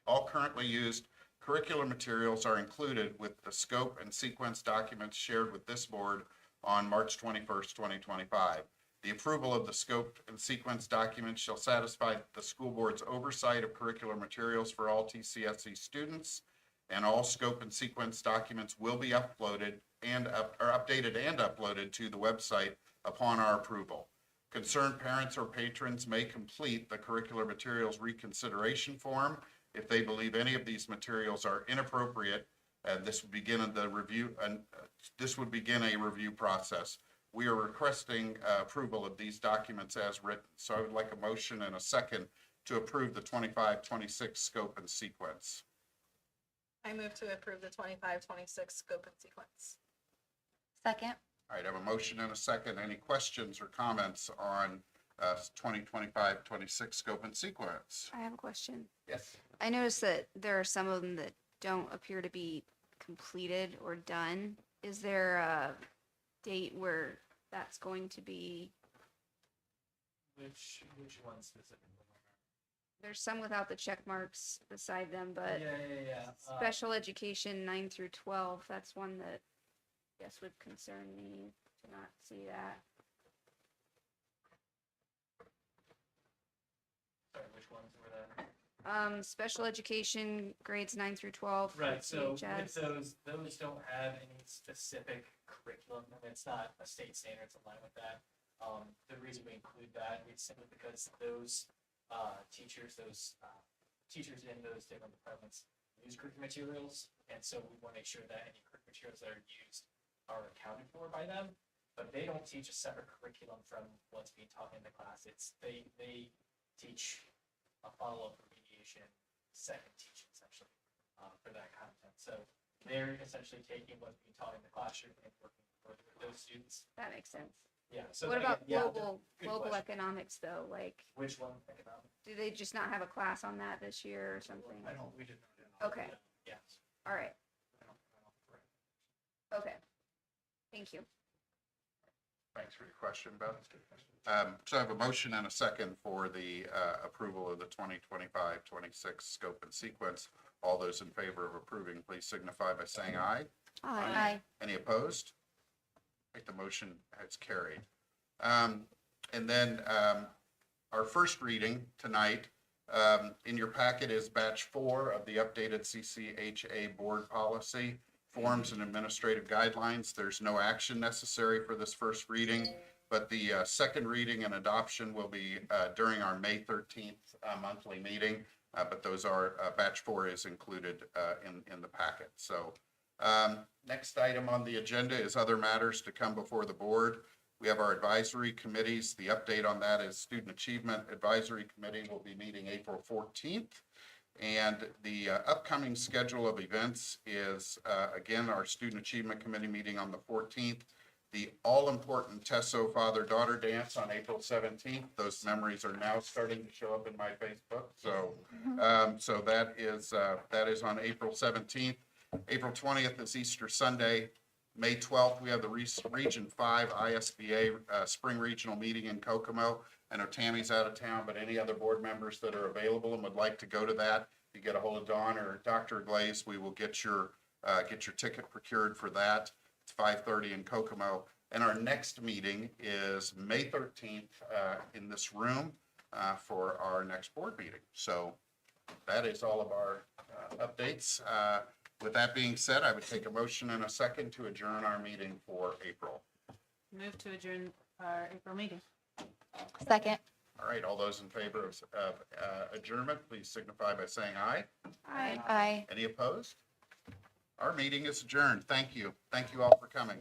Speaker 7: All currently used curricular materials are included with the scope and sequence documents shared with this board on March 21st, 2025. The approval of the scope and sequence documents shall satisfy the school board's oversight of curricular materials for all TCSE students, and all scope and sequence documents will be updated and uploaded to the website upon our approval. Concerned parents or patrons may complete the curricular materials reconsideration form if they believe any of these materials are inappropriate. This would begin a review process. We are requesting approval of these documents as written. So I would like a motion and a second to approve the 25-26 scope and sequence.
Speaker 11: I move to approve the 25-26 scope and sequence.
Speaker 10: Second.
Speaker 7: All right, I have a motion and a second. Any questions or comments on 2025-26 scope and sequence?
Speaker 9: I have a question.
Speaker 7: Yes.
Speaker 9: I noticed that there are some of them that don't appear to be completed or done. Is there a date where that's going to be?
Speaker 8: Which one specifically?
Speaker 9: There's some without the check marks beside them, but
Speaker 8: Yeah.
Speaker 9: special education 9 through 12, that's one that I guess would concern me to not see that.
Speaker 8: Sorry, which ones were that?
Speaker 9: Special education grades 9 through 12.
Speaker 8: Right, so with
Speaker 9: HHS.
Speaker 8: those don't have any specific curriculum, and it's not a state standard to line with that. The reason we include that is simply because those teachers in those different departments use curriculum materials, and so we want to make sure that any curriculum materials that are used are accounted for by them, but they don't teach a separate curriculum from what's being taught in the class. They teach a follow-up remediation second teaching essentially for that content. So they're essentially taking what's being taught in the classroom and working further with those students.
Speaker 9: That makes sense.
Speaker 8: Yeah. So
Speaker 9: What about
Speaker 8: yeah, good
Speaker 9: global
Speaker 8: question.
Speaker 9: economics though? Like,
Speaker 8: Which one? Economics?
Speaker 9: do they just not have a class on that this year or something?
Speaker 2: We did not.
Speaker 9: Okay,
Speaker 8: Yes.
Speaker 9: all right, okay. Thank you.
Speaker 7: Thanks for your question, Beth. So I have a motion and a second for the approval of the 2025-26 scope and sequence. All those in favor of approving, please signify by saying aye.
Speaker 9: Aye.
Speaker 7: Any opposed? Right, the motion has carried. And then our first reading tonight, in your packet is batch 4 of the updated CCHA board policy, forms and administrative guidelines. There's no action necessary for this first reading, but the second reading and adoption will be during our May 13th monthly meeting. but those are, batch 4 is included in the packet. So next item on the agenda is other matters to come before the board. We have our advisory committees. The update on that is Student Achievement Advisory Committee will be meeting April 14th. And the upcoming schedule of events is, again, our Student Achievement Committee meeting on the 14th. The all-important Tesso Father-Daughter Dance on April 17th. Those memories are now starting to show up in my Facebook. So, so that is on April 17th. April 20th is Easter Sunday. May 12th, we have the Region 5 ISBA Spring Regional Meeting in Kokomo. I know Tammy's out of town, but any other board members that are available and would like to go to that, you get a hold of Dawn or Dr. Glaze, we will get your ticket procured for that. It's 5:30 in Kokomo. And our next meeting is May 13th in this room for our next board meeting. So that is all of our updates. With that being said, I would take a motion and a second to adjourn our meeting for April.
Speaker 5: Move to adjourn our April meeting.
Speaker 10: Second.
Speaker 7: All right, all those in favor of adjournment, please signify by saying aye.
Speaker 10: Aye.
Speaker 7: Any opposed? Our meeting is adjourned. Thank you. Thank you all for coming.